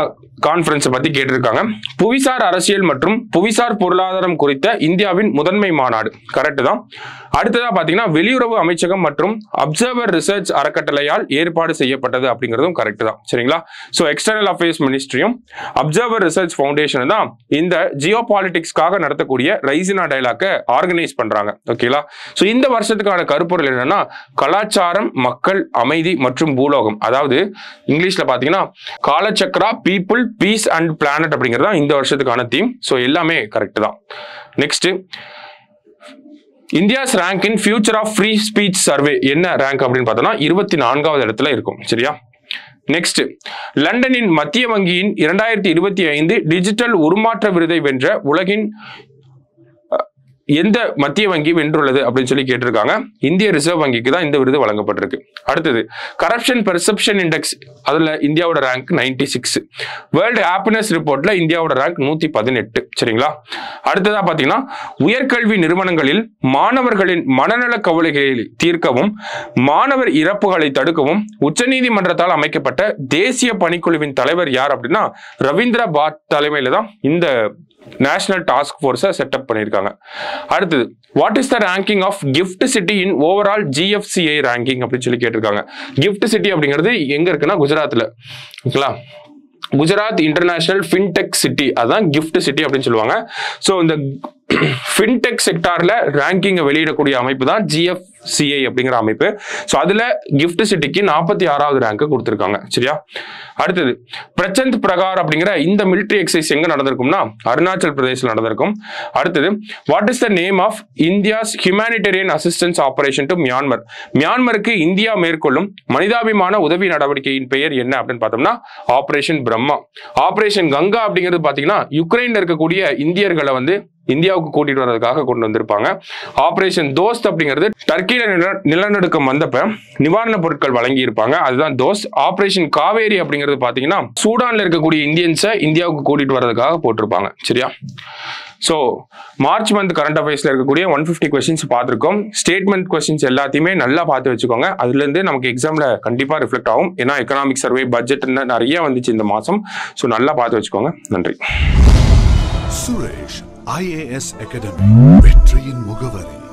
கான்ஃபரன்ஸ் பத்தி கேட்டிருக்காங்க. புவிசார் அரசியல் மற்றும் புவிசார் பொருளாதாரம் குறித்த இந்தியாவின் முதன்மை மாநாடு. கரெக்ட் தான். அடுத்ததா பாத்தீங்கன்னா வெளியுறவு அமைச்சகம் மற்றும் அப்சர்வர் ரிசர்ச் அறக்கட்டளையால் ஏற்பாடு செய்யப்பட்டது அப்படிங்கிறதும் கரெக்ட் தான். சரிங்களா? ஸோ எக்ஸ்டர்னல் அஃபேர்ஸ் மினிஸ்ட்ரியும் அப்சர்வர் ரிசர்ச் ஃபவுண்டேஷன் தான் இந்த ஜியோ பாலிடிக்ஸ்க்காக நடத்தக்கூடிய ரைசினா டயலாக ஆர்கனைஸ் பண்றாங்க. ஓகேங்களா? ஸோ இந்த வருஷத்துக்கான கருப்பொருள் என்னன்னா கலாச்சாரம், மக்கள், அமைதி மற்றும் பூலோகம். அதாவது இங்கிலீஷ்ல பாத்தீங்கன்னா Kalachakra, people, peace and planet அப்படிங்கிறது தான் இந்த வருஷத்துக்கான தீம். ஸோ எல்லாமே கரெக்ட் தான். Next, India's rank in future of free speech survey என்ன ரேங்க் அப்படின்னு பார்த்தோம்னா 24வது இடத்துல இருக்கும். சரியா? நெக்ஸ்ட், லண்டனின் மத்திய வங்கியின் 2025 டிஜிட்டல் உருமாற்ற விருதை வென்ற உலகின் எந்த மத்திய வங்கி வென்றுள்ளது அப்படின்னு சொல்லி கேட்டிருக்காங்க. இந்திய ரிசர்வ் வங்கிக்கு தான் இந்த விருது வழங்கப்பட்டிருக்கு. அடுத்தது கரப்ஷன் பெர்செப்ஷன் இண்டெக்ஸ், அதுல இந்தியாவோட ரேங்க் 96. வேர்ல்டு ஹாப்பினஸ் ரிப்போர்ட்ல இந்தியாவோட ரேங்க் 118. சரிங்களா? அடுத்ததா பாத்தீங்கன்னா உயர்கல்வி நிறுவனங்களில் மாணவர்களின் மனநல கவலைகளை தீர்க்கவும் மாணவர் இறப்புகளை தடுக்கவும் உச்சநீதிமன்றத்தால் அமைக்கப்பட்ட தேசிய பணிக்குழுவின் தலைவர் யார் அப்படின்னா ரவீந்திர பாட் தலைமையில தான் இந்த நேஷனல் டாஸ்க் போர்ஸை செட்டப் பண்ணியிருக்காங்க. அடுத்தது what is the ranking of gift city in overall GFCI ranking அப்படின்னு சொல்லி கேட்டிருக்காங்க. கிஃப்ட் சிட்டி அப்படிங்கிறது எங்க இருக்குன்னா குஜராத்ல. ஓகேங்களா? குஜராத் இன்டர்நேஷனல் ஃபின்டெக் சிட்டி, அதான் கிஃப்ட் சிட்டி அப்படின்னு சொல்லுவாங்க. ஸோ இந்த ஃபின்டெக் செக்டார்ல ரேங்கிங்கை வெளியிடக்கூடிய அமைப்பு தான் GFCI அப்படிங்கிற அமைப்பு. ஸோ அதுல கிஃப்ட் சிட்டிக்கு 46வது ரேங்க் கொடுத்துருக்காங்க. சரியா? அடுத்தது பிரச்சந்த் பிரகார் அப்படிங்கிற இந்த மிலிட்டரி எக்ஸசைஸ் எங்க நடந்திருக்கும்னா அருணாச்சல் பிரதேசத்தில் நடந்திருக்கும். அடுத்தது what is the name of India's humanitarian assistance operation to Myanmar? மியான்மருக்கு இந்தியா மேற்கொள்ளும் மனிதாபிமான உதவி நடவடிக்கையின் பெயர் என்ன அப்படின்னு பார்த்தோம்னா ஆபரேஷன் பிரம்மா. ஆபரேஷன் கங்கா அப்படிங்கிறது பாத்தீங்கன்னா யுக்ரைன்ல இருக்கக்கூடிய இந்தியர்களை வந்து இந்தியாவுக்கு கூட்டிட்டு வர்றதுக்காக கொண்டு வந்திருப்பாங்க. ஆபரேஷன் தோஸ்த் அப்படிங்கிறது டர்க்கியில நிலநடுக்கம் வந்தப்ப நிவாரண பொருட்கள் வழங்கி இருப்பாங்க, அதுதான் தோஸ்த். ஆபரேஷன் காவேரி அப்படிங்கிறது பாத்தீங்கன்னா சூடான்ல இருக்கக்கூடிய இந்தியன்ஸை இந்தியாவுக்கு கூட்டிட்டு வர்றதுக்காக போட்டிருப்பாங்க. சரியா? ஸோ மார்ச் மந்த் கரண்ட் அஃபேர்ஸ்ல இருக்கக்கூடிய 150 கொஸ்டின்ஸ் பார்த்துருக்கோம். ஸ்டேட்மெண்ட் கொஸ்டின்ஸ் எல்லாத்தையுமே நல்லா பார்த்து வச்சுக்கோங்க. அதுல இருந்து நமக்கு எக்ஸாம்ல கண்டிப்பா ரிஃப்ளெக்ட் ஆகும். ஏன்னா எக்கனாமிக் சர்வே, பட்ஜெட் நிறைய வந்துச்சு இந்த மாசம். ஸோ நல்லா பார்த்து வச்சுக்கோங்க. நன்றி. சுரேஷ் IAS அகாடமி, வெற்றியின் முகவரி.